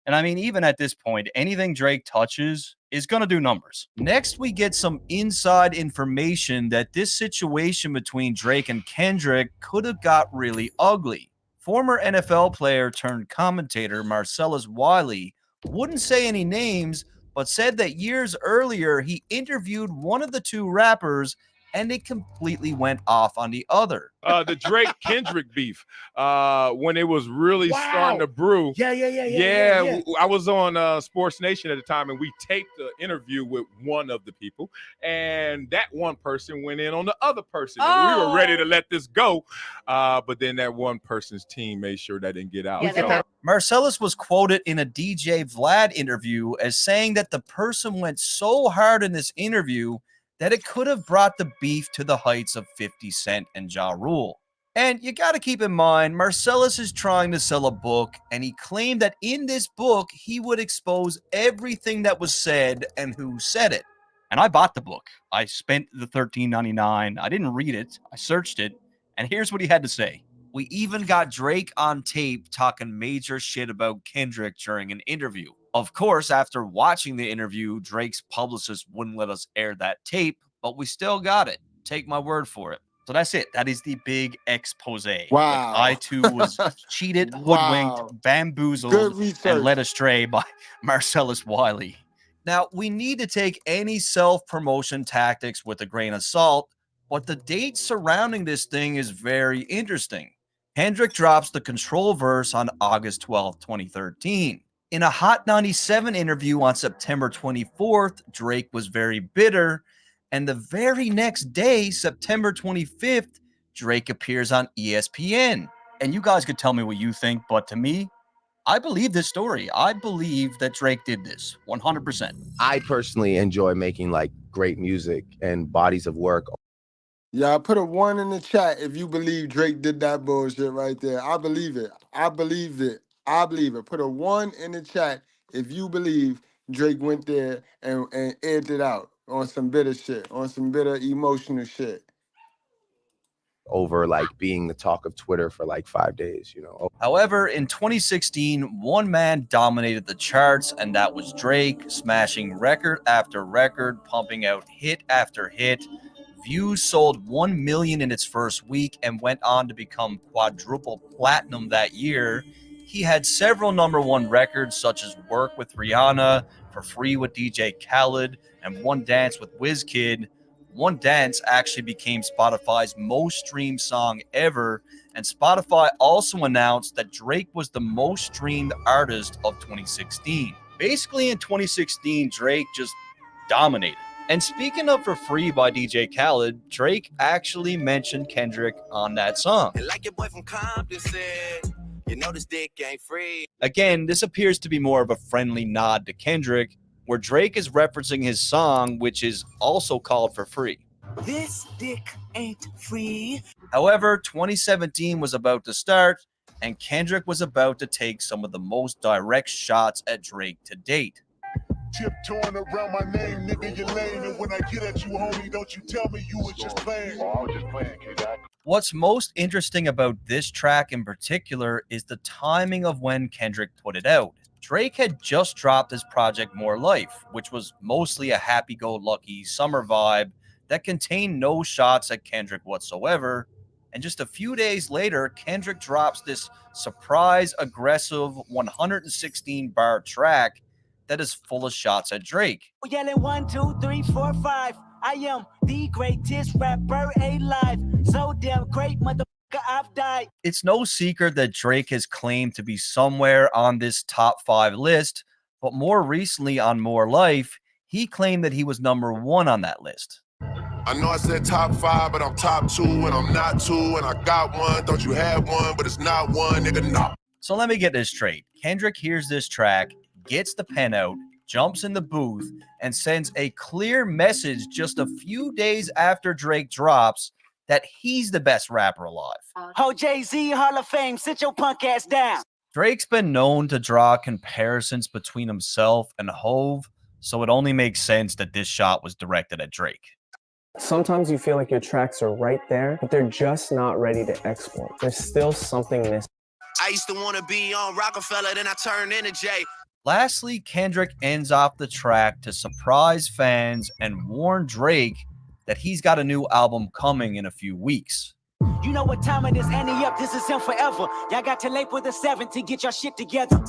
And I mean, even at this point, anything Drake touches is going to do numbers. Next, we get some inside information that this situation between Drake and Kendrick could have got really ugly. Former NFL player turned commentator Marcellus Wiley wouldn't say any names, but said that years earlier he interviewed one of the two rappers and it completely went off on the other. The Drake Kendrick beef, when it was really starting to brew. Yeah. I was on Sports Nation at the time, and we taped the interview with one of the people, and that one person went in on the other person. And we were ready to let this go, but then that one person's team made sure that didn't get out. So. Marcellus was quoted in a DJ Vlad interview as saying that the person went so hard in this interview that it could have brought the beef to the heights of 50 Cent and Ja Rule. And you got to keep in mind, Marcellus is trying to sell a book, and he claimed that in this book, he would expose everything that was said and who said it. And I bought the book. I spent the $13.99. I didn't read it. I searched it. And here's what he had to say. We even got Drake on tape talking major shit about Kendrick during an interview. Of course, after watching the interview, Drake's publicist wouldn't let us air that tape, but we still got it. Take my word for it. So that's it. That is the big expose. Wow. I too was cheated, Wow. hoodwinked, bamboozled, Good and research. led astray by Marcellus Wiley. Now, we need to take any self-promotion tactics with a grain of salt, but the date surrounding this thing is very interesting. Kendrick drops the Control verse on August 12, 2013. In a Hot 97 interview on September 24th, Drake was very bitter, and the very next day, September 25th, Drake appears on ESPN. And you guys could tell me what you think, but to me, I believe this story. I believe that Drake did this 100%. I personally enjoy making like great music and bodies of work. Yeah, I put a 1 in the chat if you believe Drake did that bullshit right there. I believe it. I believe it. I believe it. Put a 1 in the chat if you believe Drake went there and aired it out on some bitter shit, on some bitter emotional shit. Over like being the talk of Twitter for like 5 days, you know. However, in 2016, one man dominated the charts, and that was Drake, smashing record after record, pumping out hit after hit. Views sold 1 million in its first week and went on to become quadruple platinum that year. He had several #1 records such as Work with Rihanna, For Free with DJ Khaled, and One Dance with WizKid. One Dance actually became Spotify's most streamed song ever, and Spotify also announced that Drake was the most streamed artist of 2016. Basically, in 2016, Drake just dominated. And speaking of For Free by DJ Khaled, Drake actually mentioned Kendrick on that song. Like your boy from Compton said, you know this dick ain't free. Again, this appears to be more of a friendly nod to Kendrick, where Drake is referencing his song, which is also called For Free. This dick ain't free. However, 2017 was about to start, and Kendrick was about to take some of the most direct shots at Drake to date. Tiptoeing around my name, nigga, you lame. And when I get at you, homie, don't you tell me you was just playing. Oh, I was just playing, kid. What's most interesting about this track in particular is the timing of when Kendrick put it out. Drake had just dropped his project More Life, which was mostly a happy-go-lucky summer vibe that contained no shots at Kendrick whatsoever. And just a few days later, Kendrick drops this surprise, aggressive 116-bar track that is full of shots at Drake. Yelling 1, 2, 3, 4, 5. I am the greatest rapper alive. So damn great, motherfucker, I've died. It's no secret that Drake has claimed to be somewhere on this top 5 list, but more recently on More Life, he claimed that he was #1 on that list. I know I said top 5, but I'm top 2, and I'm not 2, and I got 1. Don't you have 1, but it's not 1, nigga, no. So let me get this straight. Kendrick hears this track, gets the pen out, jumps in the booth, and sends a clear message just a few days after Drake drops that he's the best rapper alive. Ho Jay-Z, Hall of Fame, sit your punk ass down. Drake's been known to draw comparisons between himself and Hove, so it only makes sense that this shot was directed at Drake. Sometimes you feel like your tracks are right there, but they're just not ready to export. There's still something missing. I used to want to be on Rockefeller, then I turned into Jay. Lastly, Kendrick ends off the track to surprise fans and warn Drake that he's got a new album coming in a few weeks. You know what time it is, Annie up, this is him forever. Y'all got to late with the 7 to get your shit together.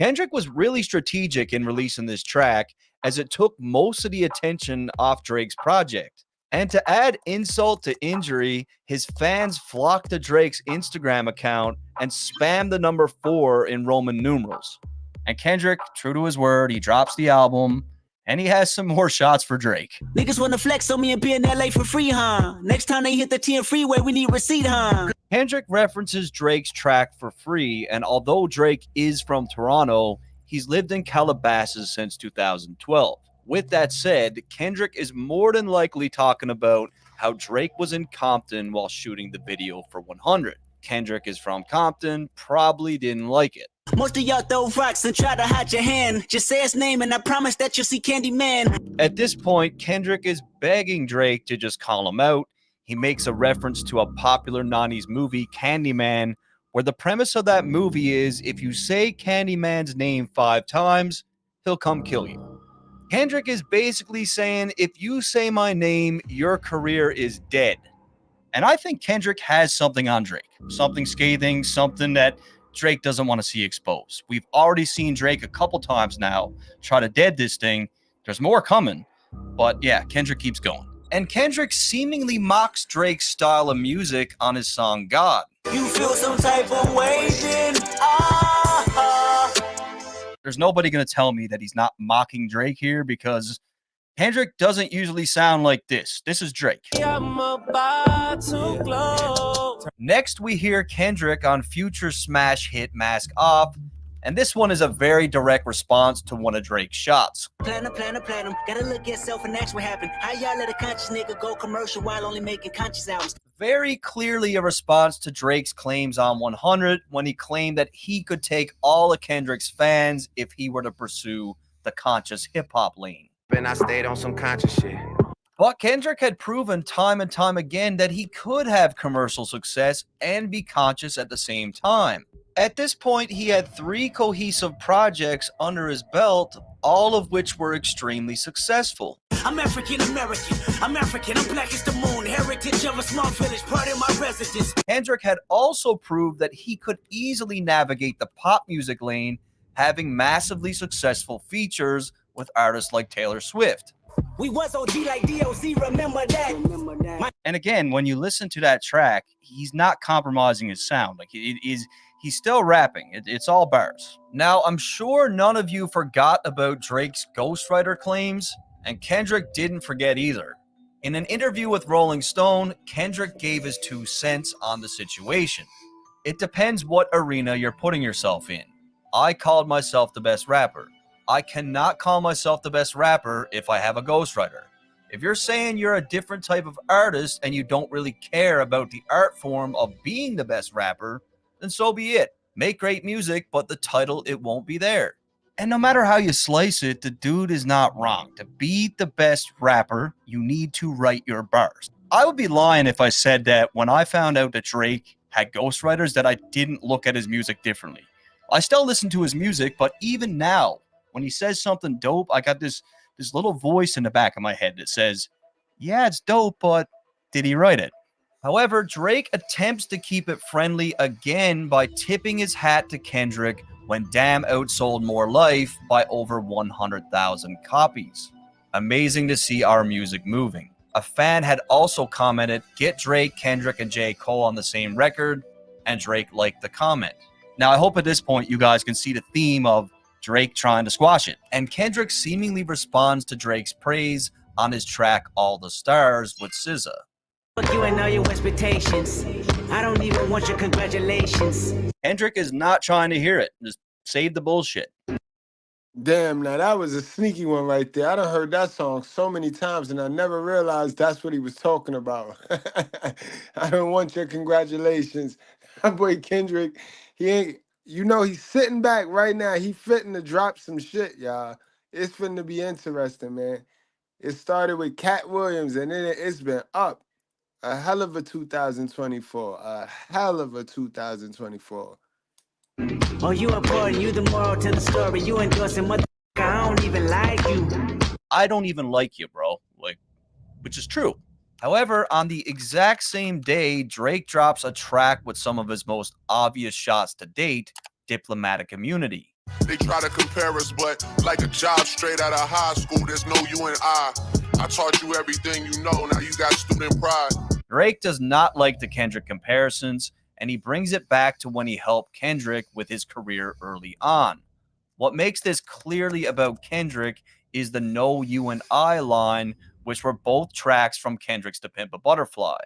Kendrick was really strategic in releasing this track as it took most of the attention off Drake's project. And to add insult to injury, his fans flocked to Drake's Instagram account and spammed the number 4 in Roman numerals. And Kendrick, true to his word, he drops the album, and he has some more shots for Drake. Niggas wanna flex on me and be in LA for free, huh? Next time they hit the 10 freeway, we need receipt, huh? Kendrick references Drake's track For Free, and although Drake is from Toronto, he's lived in Calabasas since 2012. With that said, Kendrick is more than likely talking about how Drake was in Compton while shooting the video for 100. Kendrick is from Compton, probably didn't like it. Most of y'all throw rocks and try to hide your hand. Just say his name and I promise that you'll see Candyman. At this point, Kendrick is begging Drake to just call him out. He makes a reference to a popular 90s movie, Candyman, where the premise of that movie is if you say Candyman's name 5 times, he'll come kill you. Kendrick is basically saying, if you say my name, your career is dead. And I think Kendrick has something on Drake, something scathing, something that Drake doesn't want to see exposed. We've already seen Drake a couple times now try to dead this thing. There's more coming. But yeah, Kendrick keeps going. And Kendrick seemingly mocks Drake's style of music on his song God. You feel some type of way, then There's nobody going to tell me that he's not mocking Drake here because Kendrick doesn't usually sound like this. This is Drake. I'm about to glow. Next, we hear Kendrick on Future's smash hit Mask Off, and this one is a very direct response to one of Drake's shots. Platinum. Gotta look at yourself and ask what happened. How y'all let a conscious nigga go commercial while only making conscious albums? Very clearly a response to Drake's claims on 100 when he claimed that he could take all of Kendrick's fans if he were to pursue the conscious hip-hop lane. And I stayed on some conscious shit. But Kendrick had proven time and time again that he could have commercial success and be conscious at the same time. At this point, he had 3 cohesive projects under his belt, all of which were extremely successful. I'm African-American. I'm African. I'm black as the moon. Heritage of a small village, part of my residence. Kendrick had also proved that he could easily navigate the pop music lane, having massively successful features with artists like Taylor Swift. We was OG like DOC, remember that. And again, when you listen to that track, he's not compromising his sound. Like he's still rapping. It's all bars. Now, I'm sure none of you forgot about Drake's ghostwriter claims, and Kendrick didn't forget either. In an interview with Rolling Stone, Kendrick gave his 2 cents on the situation. It depends what arena you're putting yourself in. I called myself the best rapper. I cannot call myself the best rapper if I have a ghostwriter. If you're saying you're a different type of artist and you don't really care about the art form of being the best rapper, then so be it. Make great music, but the title, it won't be there. And no matter how you slice it, the dude is not wrong. To be the best rapper, you need to write your bars. I would be lying if I said that when I found out that Drake had ghostwriters that I didn't look at his music differently. I still listen to his music, but even now, when he says something dope, I got this little voice in the back of my head that says, yeah, it's dope, but did he write it? However, Drake attempts to keep it friendly again by tipping his hat to Kendrick when Damn outsold More Life by over 100,000 copies. Amazing to see our music moving. A fan had also commented, get Drake, Kendrick, and J. Cole on the same record, and Drake liked the comment. Now, I hope at this point you guys can see the theme of Drake trying to squash it. And Kendrick seemingly responds to Drake's praise on his track All the Stars with SZA. Fuck you and all your expectations. I don't even want your congratulations. Kendrick is not trying to hear it. Just save the bullshit. Damn, now that was a sneaky one right there. I done heard that song so many times and I never realized that's what he was talking about. I don't want your congratulations. That boy Kendrick, he ain't, you know, he's sitting back right now. He fitting to drop some shit, y'all. It's finna to be interesting, man. It started with Cat Williams and then it's been up. A hell of a 2024. A hell of a 2024. Oh, you important, you the moral to the story. You endorsing mother. I don't even like you. I don't even like you, bro. Like, which is true. However, on the exact same day, Drake drops a track with some of his most obvious shots to date, Diplomatic Immunity. They try to compare us, but like a job straight out of high school, there's no you and I. I taught you everything you know, now you got student pride. Drake does not like the Kendrick comparisons, and he brings it back to when he helped Kendrick with his career early on. What makes this clearly about Kendrick is the No You and I line, which were both tracks from Kendrick's To Pimp a Butterfly.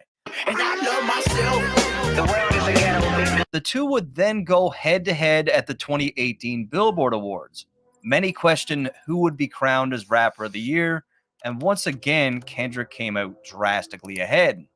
And I love myself. The world is a ghetto. The two would then go head-to-head at the 2018 Billboard Awards. Many questioned who would be crowned as Rapper of the Year, and once again, Kendrick came out drastically ahead.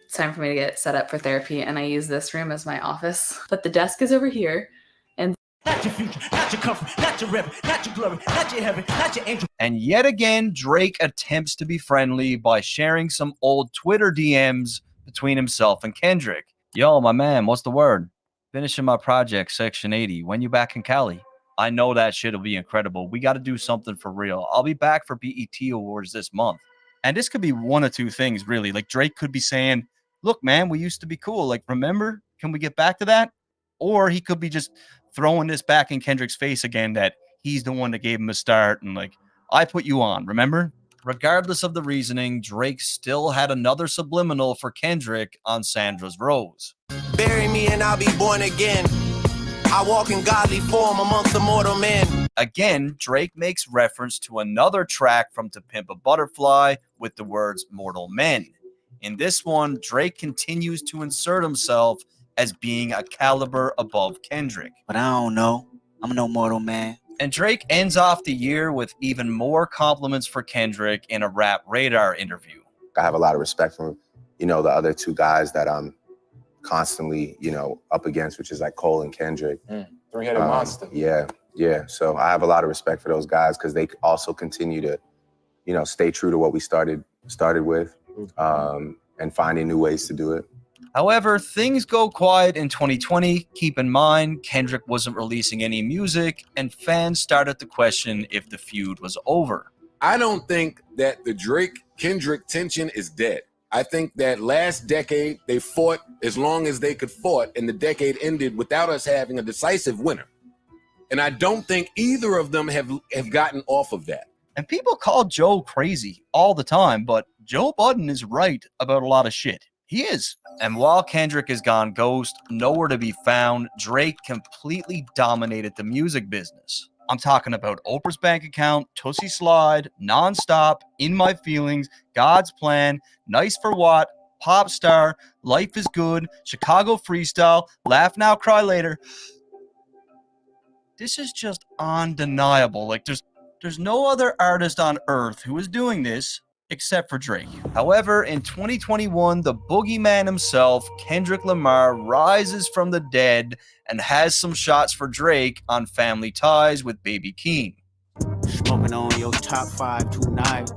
It's time for me to get set up for therapy, and I use this room as my office. But the desk is over here, and not your future, not your comfort, not your reverend, not your glory, not your heaven, not your angel. And yet again, Drake attempts to be friendly by sharing some old Twitter DMs between himself and Kendrick. Yo, my man, what's the word? Finishing my project, Section 80. When you back in Cali? I know that shit'll be incredible. We got to do something for real. I'll be back for BET Awards this month. And this could be one of two things, really. Like, Drake could be saying, look, man, we used to be cool. Like, remember? Can we get back to that? Or he could be just throwing this back in Kendrick's face again, that he's the one that gave him a start and, like, I put you on, remember? Regardless of the reasoning, Drake still had another subliminal for Kendrick on Sandra's Rose. Bury me and I'll be born again. I walk in godly form amongst the mortal men. Again, Drake makes reference to another track from To Pimp a Butterfly with the words mortal men. In this one, Drake continues to insert himself as being a caliber above Kendrick. But I don't know. I'm no mortal man. And Drake ends off the year with even more compliments for Kendrick in a Rap Radar interview. I have a lot of respect for, the other two guys that I'm constantly, up against, which is like Cole and Kendrick. Three-headed monster. Yeah. So I have a lot of respect for those guys because they also continue to, stay true to what we started with, and finding new ways to do it. However, things go quiet in 2020. Keep in mind, Kendrick wasn't releasing any music, and fans started to question if the feud was over. I don't think that the Drake-Kendrick tension is dead. I think that last decade, they fought as long as they could fought, and the decade ended without us having a decisive winner. And I don't think either of them have gotten off of that. And people call Joe crazy all the time, but Joe Budden is right about a lot of shit. He is. And while Kendrick has gone ghost, nowhere to be found, Drake completely dominated the music business. I'm talking about Oprah's Bank Account, Tootsie Slide, Nonstop, In My Feelings, God's Plan, Nice for What, Pop Star, Life is Good, Chicago Freestyle, Laugh Now, Cry Later. This is just undeniable. Like, there's no other artist on earth who is doing this except for Drake. However, in 2021, the boogeyman himself, Kendrick Lamar, rises from the dead and has some shots for Drake on Family Ties with Baby Keem. Smoking on your top 5 tonight.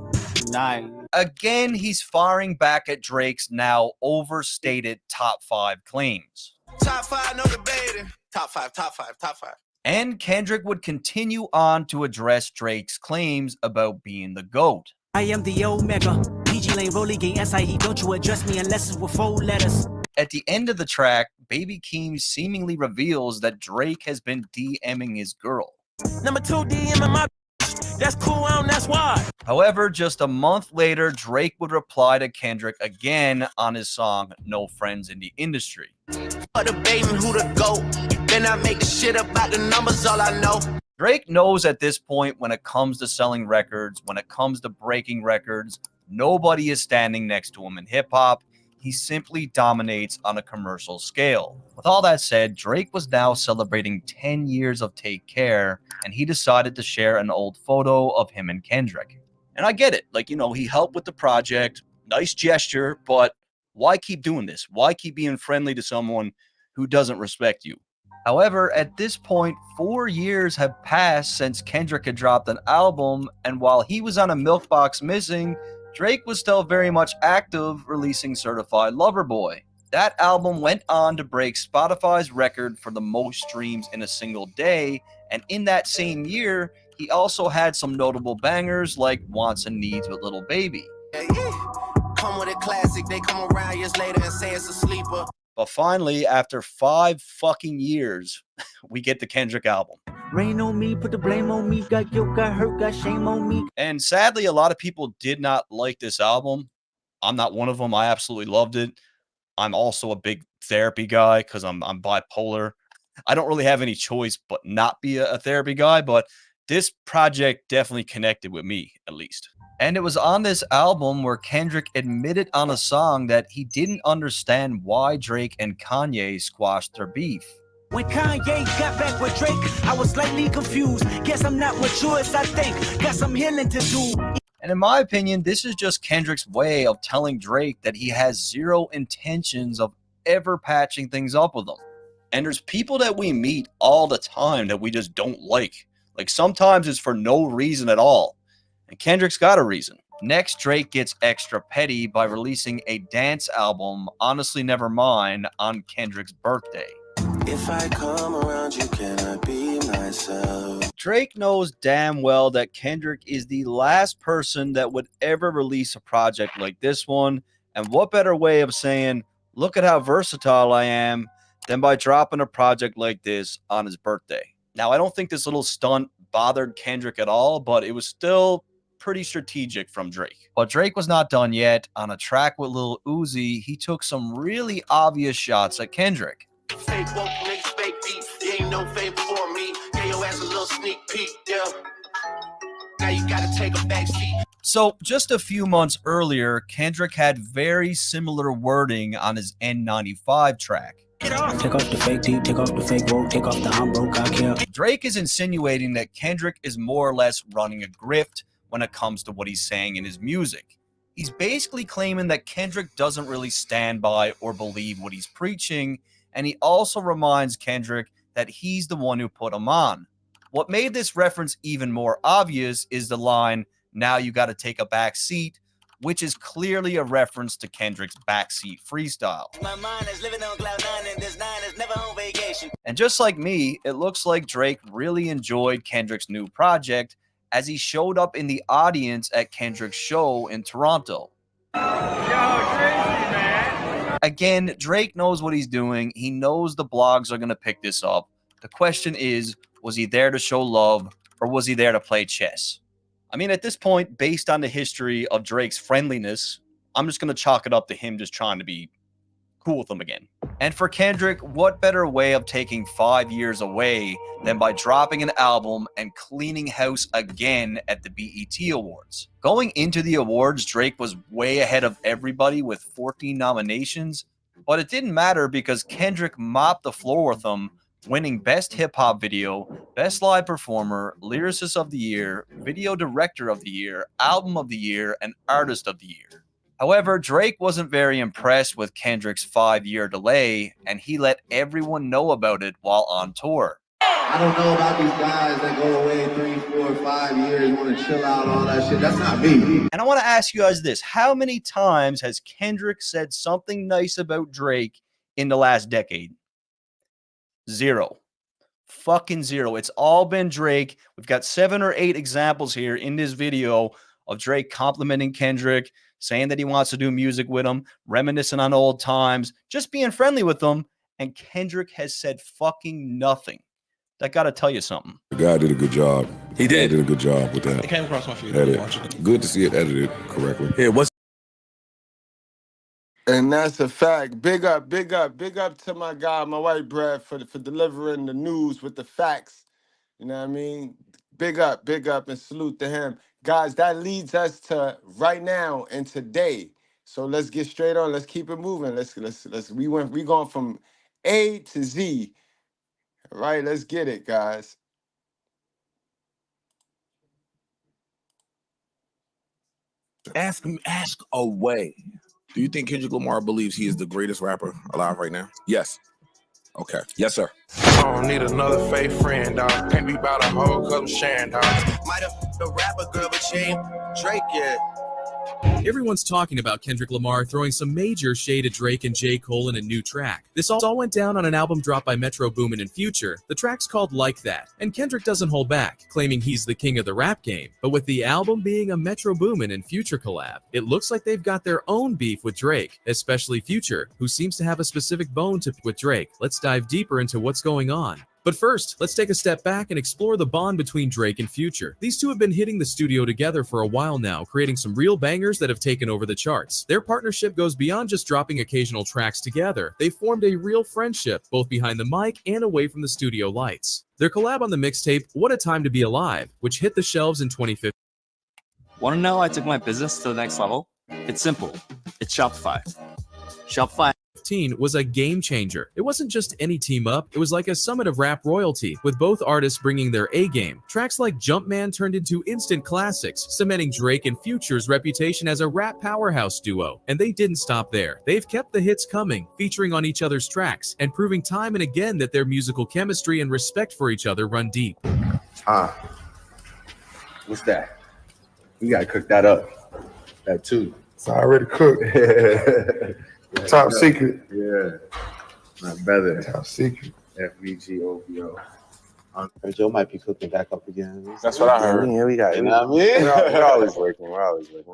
Again, he's firing back at Drake's now overstated top 5 claims. Top 5, no debating. Top 5. And Kendrick would continue on to address Drake's claims about being the GOAT. I am the Omega. PG Lane, Rolly Gang, SIE. Don't you address me unless it's with 4 letters. At the end of the track, Baby Keem seemingly reveals that Drake has been DMing his girl. Number 2, DMing my that's cool, that's why. However, just a month later, Drake would reply to Kendrick again on his song No Friends in the Industry. Debating who to go. Then I make the shit about the numbers, all I know. Drake knows at this point, when it comes to selling records, when it comes to breaking records, nobody is standing next to him in hip-hop. He simply dominates on a commercial scale. With all that said, Drake was now celebrating 10 years of Take Care, and he decided to share an old photo of him and Kendrick. And I get it. Like, he helped with the project. Nice gesture, but why keep doing this? Why keep being friendly to someone who doesn't respect you? However, at this point, 4 years have passed since Kendrick had dropped an album, and while he was on a Milk Box Missing, Drake was still very much active, releasing Certified Lover Boy. That album went on to break Spotify's record for the most streams in a single day, and in that same year, he also had some notable bangers like Wants and Needs with Lil Baby. Come with a classic, they come around years later and say it's a sleeper. But finally, after 5 fucking years, we get the Kendrick album. Rain on me, put the blame on me, got guilt, got hurt, got shame on me. And sadly, a lot of people did not like this album. I'm not one of them. I absolutely loved it. I'm also a big therapy guy because I'm bipolar. I don't really have any choice but not be a therapy guy, but this project definitely connected with me, at least. And it was on this album where Kendrick admitted on a song that he didn't understand why Drake and Kanye squashed their beef. When Kanye got back with Drake, I was slightly confused. Guess I'm not mature as I think. Got some healing to do. And in my opinion, this is just Kendrick's way of telling Drake that he has zero intentions of ever patching things up with him. And there's people that we meet all the time that we just don't like. Like sometimes it's for no reason at all. And Kendrick's got a reason. Next, Drake gets extra petty by releasing a dance album, Honestly Nevermind, on Kendrick's birthday. If I come around you, can I be myself? Drake knows damn well that Kendrick is the last person that would ever release a project like this one. And what better way of saying, look at how versatile I am, than by dropping a project like this on his birthday. Now, I don't think this little stunt bothered Kendrick at all, but it was still pretty strategic from Drake. But Drake was not done yet. On a track with Lil Uzi, he took some really obvious shots at Kendrick. Fake woke niggas, fake beat. You ain't no favor for me. Gave your ass a little sneak peek, yeah. Now you gotta take a back seat. So just a few months earlier, Kendrick had very similar wording on his N95 track. Take off the fake deep, take off the fake woke, take off the I'm broke, I care. Drake is insinuating that Kendrick is more or less running a grift when it comes to what he's saying in his music. He's basically claiming that Kendrick doesn't really stand by or believe what he's preaching, and he also reminds Kendrick that he's the one who put him on. What made this reference even more obvious is the line, "Now you gotta take a back seat," which is clearly a reference to Kendrick's backseat freestyle. My mind is living on cloud nine, and this 9 is never on vacation. And just like me, it looks like Drake really enjoyed Kendrick's new project as he showed up in the audience at Kendrick's show in Toronto. Again, Drake knows what he's doing. He knows the blogs are going to pick this up. The question is, was he there to show love or was he there to play chess? I mean, at this point, based on the history of Drake's friendliness, I'm just going to chalk it up to him just trying to be cool with them again. And for Kendrick, what better way of taking 5 years away than by dropping an album and cleaning house again at the BET Awards? Going into the awards, Drake was way ahead of everybody with 14 nominations, but it didn't matter because Kendrick mopped the floor with them, winning Best Hip Hop Video, Best Live Performer, Lyricist of the Year, Video Director of the Year, Album of the Year, and Artist of the Year. However, Drake wasn't very impressed with Kendrick's 5-year delay, and he let everyone know about it while on tour. I don't know about these guys that go away 3, 4, 5 years, want to chill out, all that shit. That's not me. And I want to ask you guys this. How many times has Kendrick said something nice about Drake in the last decade? 0. Fucking 0. It's all been Drake. We've got 7 or 8 examples here in this video of Drake complimenting Kendrick, saying that he wants to do music with him, reminiscing on old times, just being friendly with them, and Kendrick has said fucking nothing. That got to tell you something. The guy did a good job. He did. He did a good job with that. It came across my feed. Good to see it edited correctly. Yeah, what's And that's a fact. Big up to my guy, my white bread, for delivering the news with the facts. You know what I mean? Big up, and salute to him. Guys, that leads us to right now and today. So let's get straight on. Let's keep it moving. We going from A to Z. All right, let's get it, guys. ask away? Do you think Kendrick Lamar believes he is the greatest rapper alive right now? Yes. Okay. Yes, sir. I don't need another fake friend, dog. Can't be about a whole couple sharing, dog. Might have a rapper girl, but she ain't Drake yet. Everyone's talking about Kendrick Lamar throwing some major shade at Drake and J. Cole in a new track. This all went down on an album dropped by Metro Boomin and Future. The track's called Like That, and Kendrick doesn't hold back, claiming he's the king of the rap game. But with the album being a Metro Boomin and Future collab, it looks like they've got their own beef with Drake, especially Future, who seems to have a specific bone to pick with Drake. Let's dive deeper into what's going on. But first, let's take a step back and explore the bond between Drake and Future. These two have been hitting the studio together for a while now, creating some real bangers that have taken over the charts. Their partnership goes beyond just dropping occasional tracks together. They formed a real friendship, both behind the mic and away from the studio lights. Their collab on the mixtape, What a Time to Be Alive, which hit the shelves in 2015. Want to know how I took my business to the next level? It's simple. It's Shopify. Shopify 2015 was a game changer. It wasn't just any team up, it was like a summit of rap royalty, with both artists bringing their A game. Tracks like Jumpman turned into instant classics, cementing Drake and Future's reputation as a rap powerhouse duo. And they didn't stop there. They've kept the hits coming, featuring on each other's tracks, and proving time and again that their musical chemistry and respect for each other run deep. What's that? We gotta cook that up. That too. It's already cooked. Top secret. Yeah. My brother. Top secret. FVG OVO. Joe might be cooking back up again. That's what I heard. Yeah, we got it. You know what I mean? We're always working. We're always working.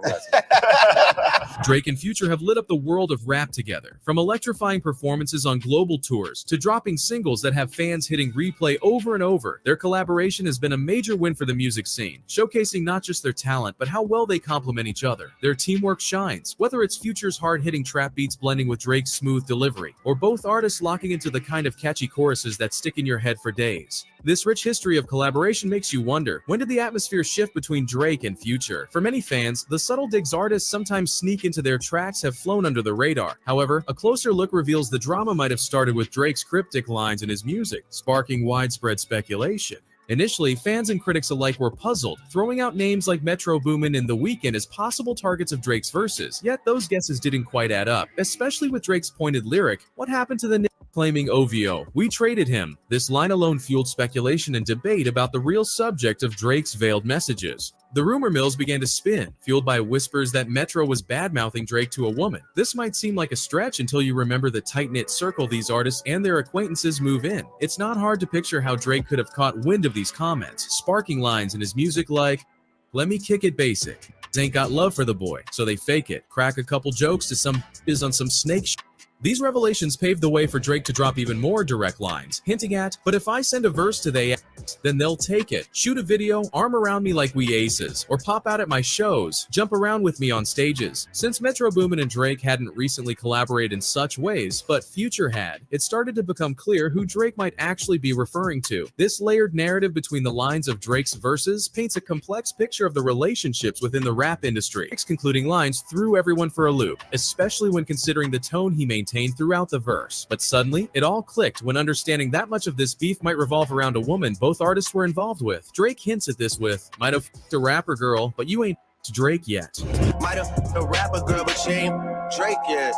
Drake and Future have lit up the world of rap together, from electrifying performances on global tours to dropping singles that have fans hitting replay over and over. Their collaboration has been a major win for the music scene, showcasing not just their talent, but how well they complement each other. Their teamwork shines, whether it's Future's hard-hitting trap beats blending with Drake's smooth delivery, or both artists locking into the kind of catchy choruses that stick in your head for days. This rich history of collaboration makes you wonder, when did the atmosphere shift between Drake and Future? For many fans, the subtle digs artists sometimes sneak into their tracks have flown under the radar. However, a closer look reveals the drama might have started with Drake's cryptic lines in his music, sparking widespread speculation. Initially, fans and critics alike were puzzled, throwing out names like Metro Boomin and The Weeknd as possible targets of Drake's verses. Yet those guesses didn't quite add up, especially with Drake's pointed lyric, "What happened to the nigga claiming OVO? We traded him." This line alone fueled speculation and debate about the real subject of Drake's veiled messages. The rumor mills began to spin, fueled by whispers that Metro was bad-mouthing Drake to a woman. This might seem like a stretch until you remember the tight-knit circle these artists and their acquaintances move in. It's not hard to picture how Drake could have caught wind of these comments, sparking lines in his music like, "Let me kick it basic. Ain't got love for the boy, so they fake it. Crack a couple jokes to some is on some snake shit." These revelations paved the way for Drake to drop even more direct lines, hinting at, "But if I send a verse to they act, then they'll take it. Shoot a video, arm around me like we aces, or pop out at my shows, jump around with me on stages." Since Metro Boomin and Drake hadn't recently collaborated in such ways, but Future had, it started to become clear who Drake might actually be referring to. This layered narrative between the lines of Drake's verses paints a complex picture of the relationships within the rap industry. Drake's concluding lines threw everyone for a loop, especially when considering the tone he maintained throughout the verse. But suddenly, it all clicked when understanding that much of this beef might revolve around a woman both artists were involved with. Drake hints at this with, "Might have f***ed a rapper girl, but you ain't f***ed Drake yet." Might have f***ed a rapper girl, but she ain't Drake yet.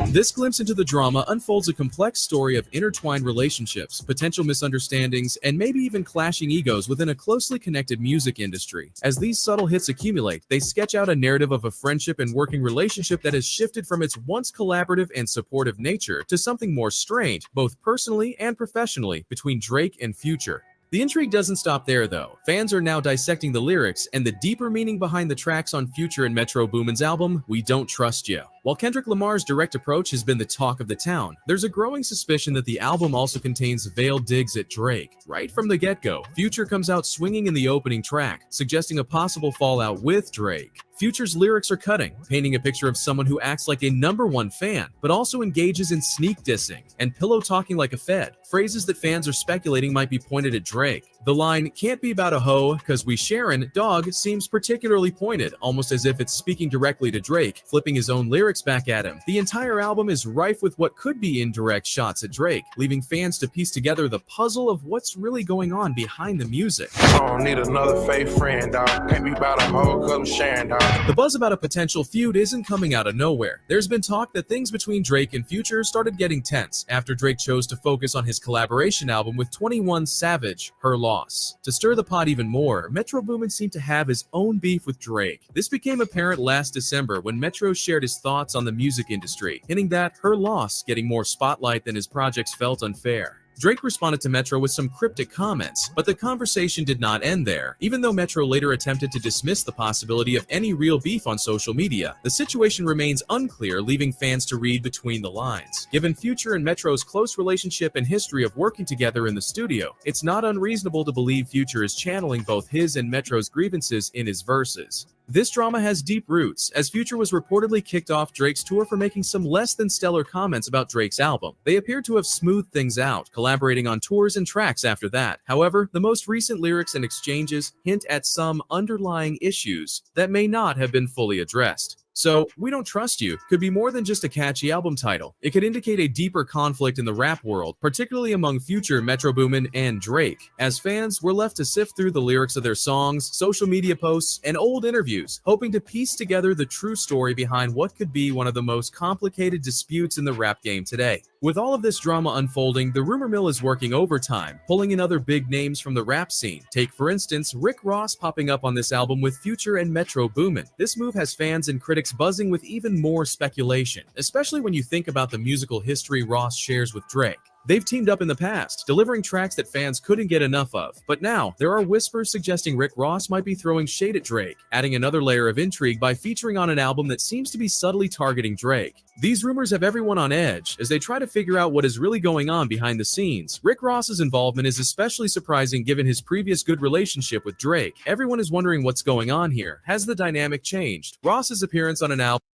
This glimpse into the drama unfolds a complex story of intertwined relationships, potential misunderstandings, and maybe even clashing egos within a closely connected music industry. As these subtle hits accumulate, they sketch out a narrative of a friendship and working relationship that has shifted from its once collaborative and supportive nature to something more strained, both personally and professionally, between Drake and Future. The intrigue doesn't stop there, though. Fans are now dissecting the lyrics and the deeper meaning behind the tracks on Future and Metro Boomin's album, We Don't Trust Ya. While Kendrick Lamar's direct approach has been the talk of the town, there's a growing suspicion that the album also contains veiled digs at Drake. Right from the get-go, Future comes out swinging in the opening track, suggesting a possible fallout with Drake. Future's lyrics are cutting, painting a picture of someone who acts like a #1 fan, but also engages in sneak dissing and pillow talking like a fed, phrases that fans are speculating might be pointed at Drake. The line, "Can't be about a hoe, cause we sharin', dog," seems particularly pointed, almost as if it's speaking directly to Drake, flipping his own lyrics back at him. The entire album is rife with what could be indirect shots at Drake, leaving fans to piece together the puzzle of what's really going on behind the music. I don't need another fake friend, dog. Can't be about a hoe, cause I'm sharing, dog. The buzz about a potential feud isn't coming out of nowhere. There's been talk that things between Drake and Future started getting tense after Drake chose to focus on his collaboration album with 21 Savage, Her Loss. To stir the pot even more, Metro Boomin seemed to have his own beef with Drake. This became apparent last December when Metro shared his thoughts on the music industry, hinting that Her Loss getting more spotlight than his projects felt unfair. Drake responded to Metro with some cryptic comments, but the conversation did not end there. Even though Metro later attempted to dismiss the possibility of any real beef on social media, the situation remains unclear, leaving fans to read between the lines. Given Future and Metro's close relationship and history of working together in the studio, it's not unreasonable to believe Future is channeling both his and Metro's grievances in his verses. This drama has deep roots, as Future was reportedly kicked off Drake's tour for making some less than stellar comments about Drake's album. They appear to have smoothed things out, collaborating on tours and tracks after that. However, the most recent lyrics and exchanges hint at some underlying issues that may not have been fully addressed. So, We Don't Trust You could be more than just a catchy album title. It could indicate a deeper conflict in the rap world, particularly among Future, Metro Boomin, and Drake. As fans, we're left to sift through the lyrics of their songs, social media posts, and old interviews, hoping to piece together the true story behind what could be one of the most complicated disputes in the rap game today. With all of this drama unfolding, the rumor mill is working overtime, pulling in other big names from the rap scene. Take, for instance, Rick Ross popping up on this album with Future and Metro Boomin. This move has fans and critics buzzing with even more speculation, especially when you think about the musical history Ross shares with Drake. They've teamed up in the past, delivering tracks that fans couldn't get enough of. But now, there are whispers suggesting Rick Ross might be throwing shade at Drake, adding another layer of intrigue by featuring on an album that seems to be subtly targeting Drake. These rumors have everyone on edge as they try to figure out what is really going on behind the scenes. Rick Ross's involvement is especially surprising given his previous good relationship with Drake. Everyone is wondering what's going on here. Has the dynamic changed? Ross's appearance on an album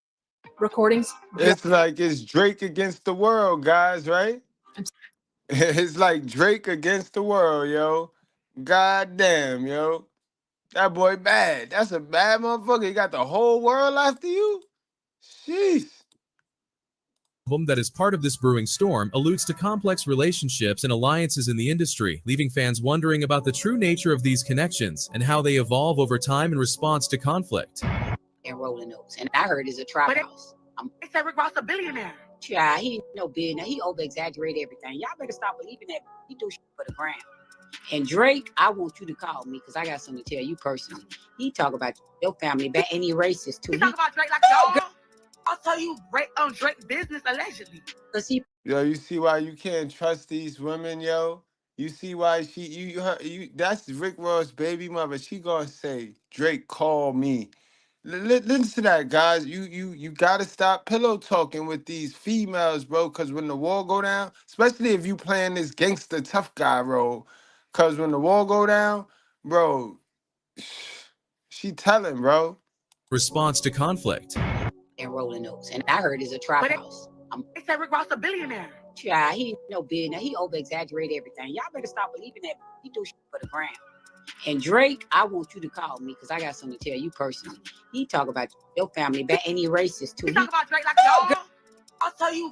recordings. It's like it's Drake against the world, guys, right? It's like Drake against the world, yo. God damn, yo. That boy bad. That's a bad motherfucker. He got the whole world after you? Sheesh. Album that is part of this brewing storm alludes to complex relationships and alliances in the industry, leaving fans wondering about the true nature of these connections and how they evolve over time in response to conflict. And Rolling Oaks. And I heard it's a trap house. They said Rick Ross a billionaire. Yeah, he ain't no billionaire. He over-exaggerated everything. Y'all better stop believing that. He do shit for the gram. And Drake, I want you to call me because I got something to tell you personally. He talk about your family back and he racist too. He talk about Drake like dog. I'll tell you Drake business allegedly. Cause he Yo, you see why you can't trust these women, yo? You see why that's Rick Ross' baby mother. She gonna say, Drake, call me. Listen to that, guys. You gotta stop pillow talking with these females, bro. Cause when the wall go down, especially if you playing this gangster tough guy role, cause when the wall go down, bro, she telling, bro. Response to conflict. And Rolling Oaks. And I heard it's a trap house. They said Rick Ross a billionaire. Yeah, he ain't no billionaire. He over-exaggerated everything. Y'all better stop believing that. He do shit for the gram. And Drake, I want you to call me because I got something to tell you personally. He talk about your family back and he racist too. He talk about Drake like dog. I'll tell you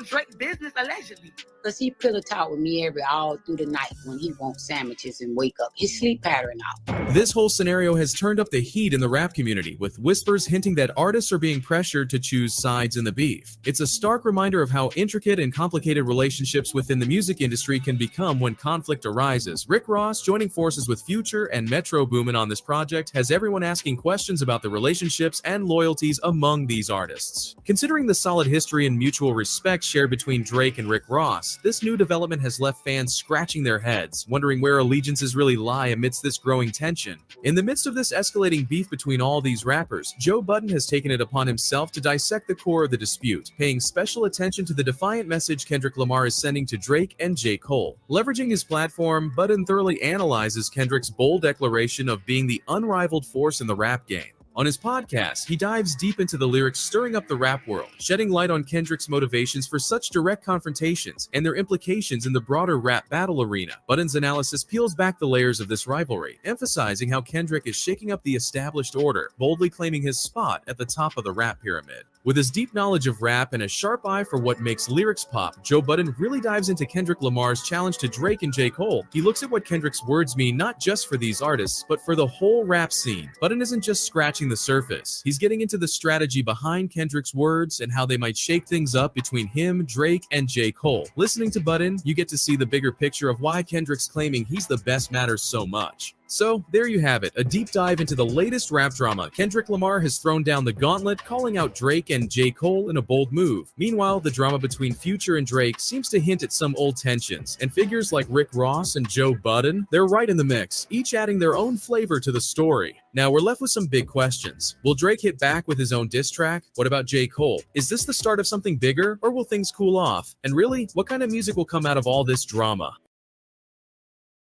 Drake business allegedly. Cause he pillow talk with me all through the night when he wants sandwiches and wake up. His sleep pattern out. This whole scenario has turned up the heat in the rap community, with whispers hinting that artists are being pressured to choose sides in the beef. It's a stark reminder of how intricate and complicated relationships within the music industry can become when conflict arises. Rick Ross joining forces with Future and Metro Boomin on this project has everyone asking questions about the relationships and loyalties among these artists. Considering the solid history and mutual respect shared between Drake and Rick Ross, this new development has left fans scratching their heads, wondering where allegiances really lie amidst this growing tension. In the midst of this escalating beef between all these rappers, Joe Budden has taken it upon himself to dissect the core of the dispute, paying special attention to the defiant message Kendrick Lamar is sending to Drake and J. Cole. Leveraging his platform, Budden thoroughly analyzes Kendrick's bold declaration of being the unrivaled force in the rap game. On his podcast, he dives deep into the lyrics stirring up the rap world, shedding light on Kendrick's motivations for such direct confrontations and their implications in the broader rap battle arena. Budden's analysis peels back the layers of this rivalry, emphasizing how Kendrick is shaking up the established order, boldly claiming his spot at the top of the rap pyramid. With his deep knowledge of rap and a sharp eye for what makes lyrics pop, Joe Budden really dives into Kendrick Lamar's challenge to Drake and J. Cole. He looks at what Kendrick's words mean not just for these artists, but for the whole rap scene. Budden isn't just scratching the surface. He's getting into the strategy behind Kendrick's words and how they might shake things up between him, Drake, and J. Cole. Listening to Budden, you get to see the bigger picture of why Kendrick's claiming he's the best matters so much. So, there you have it, a deep dive into the latest rap drama. Kendrick Lamar has thrown down the gauntlet, calling out Drake and J. Cole in a bold move. Meanwhile, the drama between Future and Drake seems to hint at some old tensions, and figures like Rick Ross and Joe Budden, they're right in the mix, each adding their own flavor to the story. Now, we're left with some big questions. Will Drake hit back with his own diss track? What about J. Cole? Is this the start of something bigger, or will things cool off? And really, what kind of music will come out of all this drama?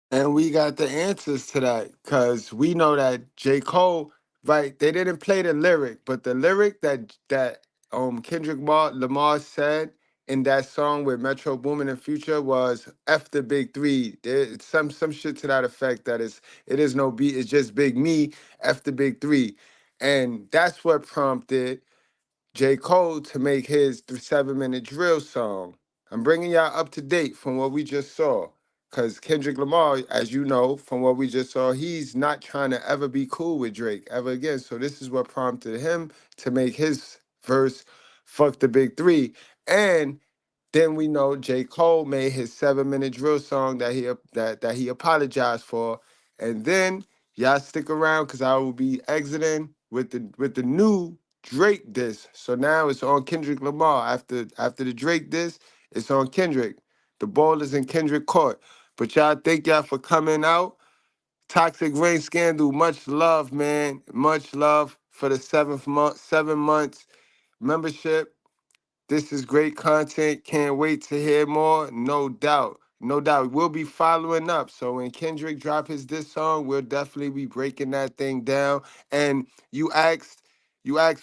And we got the answers to that because we know that J. Cole, right, they didn't play the lyric, but the lyric that Kendrick Lamar said in that song with Metro Boomin and Future was F the Big Three. There's some shit to that effect that it is no beat, it's just Big Me, F the Big Three. And that's what prompted J. Cole to make his 7-minute drill song. I'm bringing y'all up to date from what we just saw. Because Kendrick Lamar, as you know, from what we just saw, he's not trying to ever be cool with Drake ever again. So this is what prompted him to make his verse, Fuck the Big Three. And then we know J. Cole made his 7-minute drill song that he apologized for. And then y'all stick around because I will be exiting with the new Drake diss. So now it's on Kendrick Lamar. After the Drake diss, it's on Kendrick. The ball is in Kendrick court. But y'all thank y'all for coming out. Toxic Rain Scandal, much love, man. Much love for the 7 months membership. This is great content. Can't wait to hear more. No doubt. No doubt. We'll be following up. So when Kendrick drop his diss song, we'll definitely be breaking that thing down. And you asked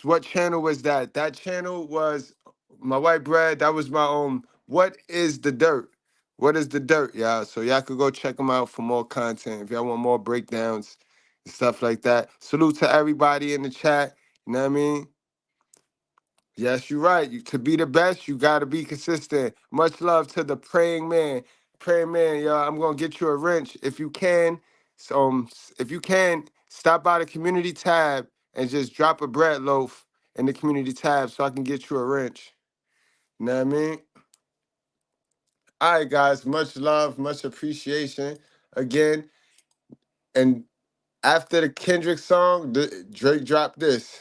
what channel was that? That channel was my white bread. That was my own. What is the dirt? What is the dirt, y'all? So y'all could go check them out for more content. If y'all want more breakdowns and stuff like that. Salute to everybody in the chat. You know what I mean? Yes, you're right. To be the best, you got to be consistent. Much love to the praying man. Praying man, y'all, I'm going to get you a wrench. If you can, if you can, stop by the community tab and just drop a bread loaf in the community tab so I can get you a wrench. You know what I mean? All right, guys. Much love, much appreciation. Again, and after the Kendrick song, Drake dropped this.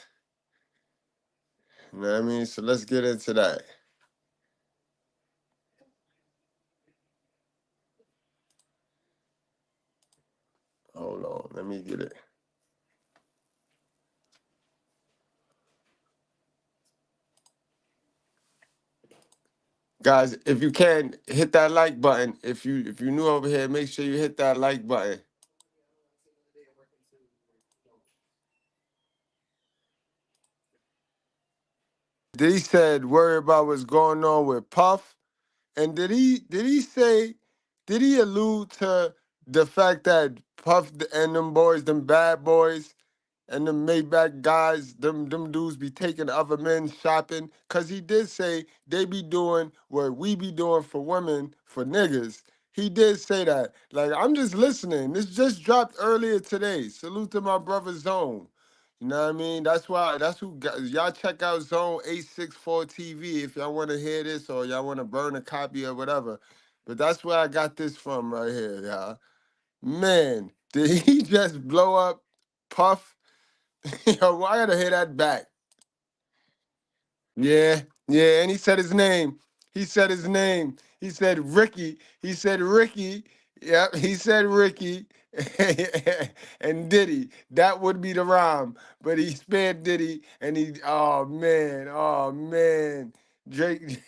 You know what I mean? So let's get into that. Hold on. Let me get it. Guys, if you can, hit that like button. If you new over here, make sure you hit that like button. Did he said worry about what's going on with Puff? And did he allude to the fact that Puff and them boys, them bad boys, and them Maybach guys, them dudes be taking other men shopping? Cause he did say they be doing what we be doing for women, for niggas. He did say that. Like, I'm just listening. This just dropped earlier today. Salute to my brother Zone. You know what I mean? That's who y'all check out Zone 864 TV if y'all want to hear this or y'all want to burn a copy or whatever. But that's where I got this from right here, y'all. Man, did he just blow up Puff? Yo, I gotta hear that back. Yeah, yeah, and he said his name. He said his name. He said Ricky. He said Ricky. Yep, he said Ricky. And Diddy. That would be the rhyme. But he spared Diddy and oh man. Drake.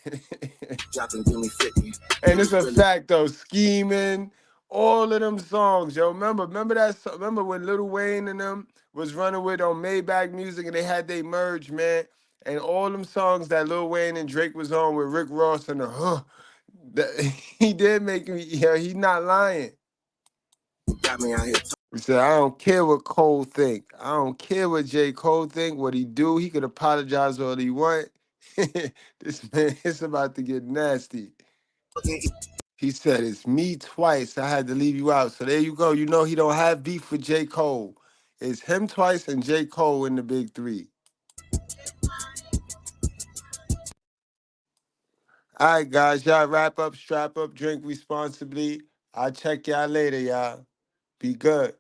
And it's a fact though, scheming, all of them songs, yo. Remember when Lil Wayne and them was running with on Maybach Music and they had they merge, man. And all them songs that Lil Wayne and Drake was on with Rick Ross and he did make me, yeah, he not lying. Got me out here. He said, I don't care what Cole think. I don't care what J. Cole think. What he do, he could apologize all he want. This man, it's about to get nasty. He said, it's me twice. I had to leave you out. So there you go. You know he don't have beef with J. Cole. It's him twice and J. Cole in the big three. All right, guys. Y'all wrap up, strap up, drink responsibly. I'll check y'all later, y'all. Be good.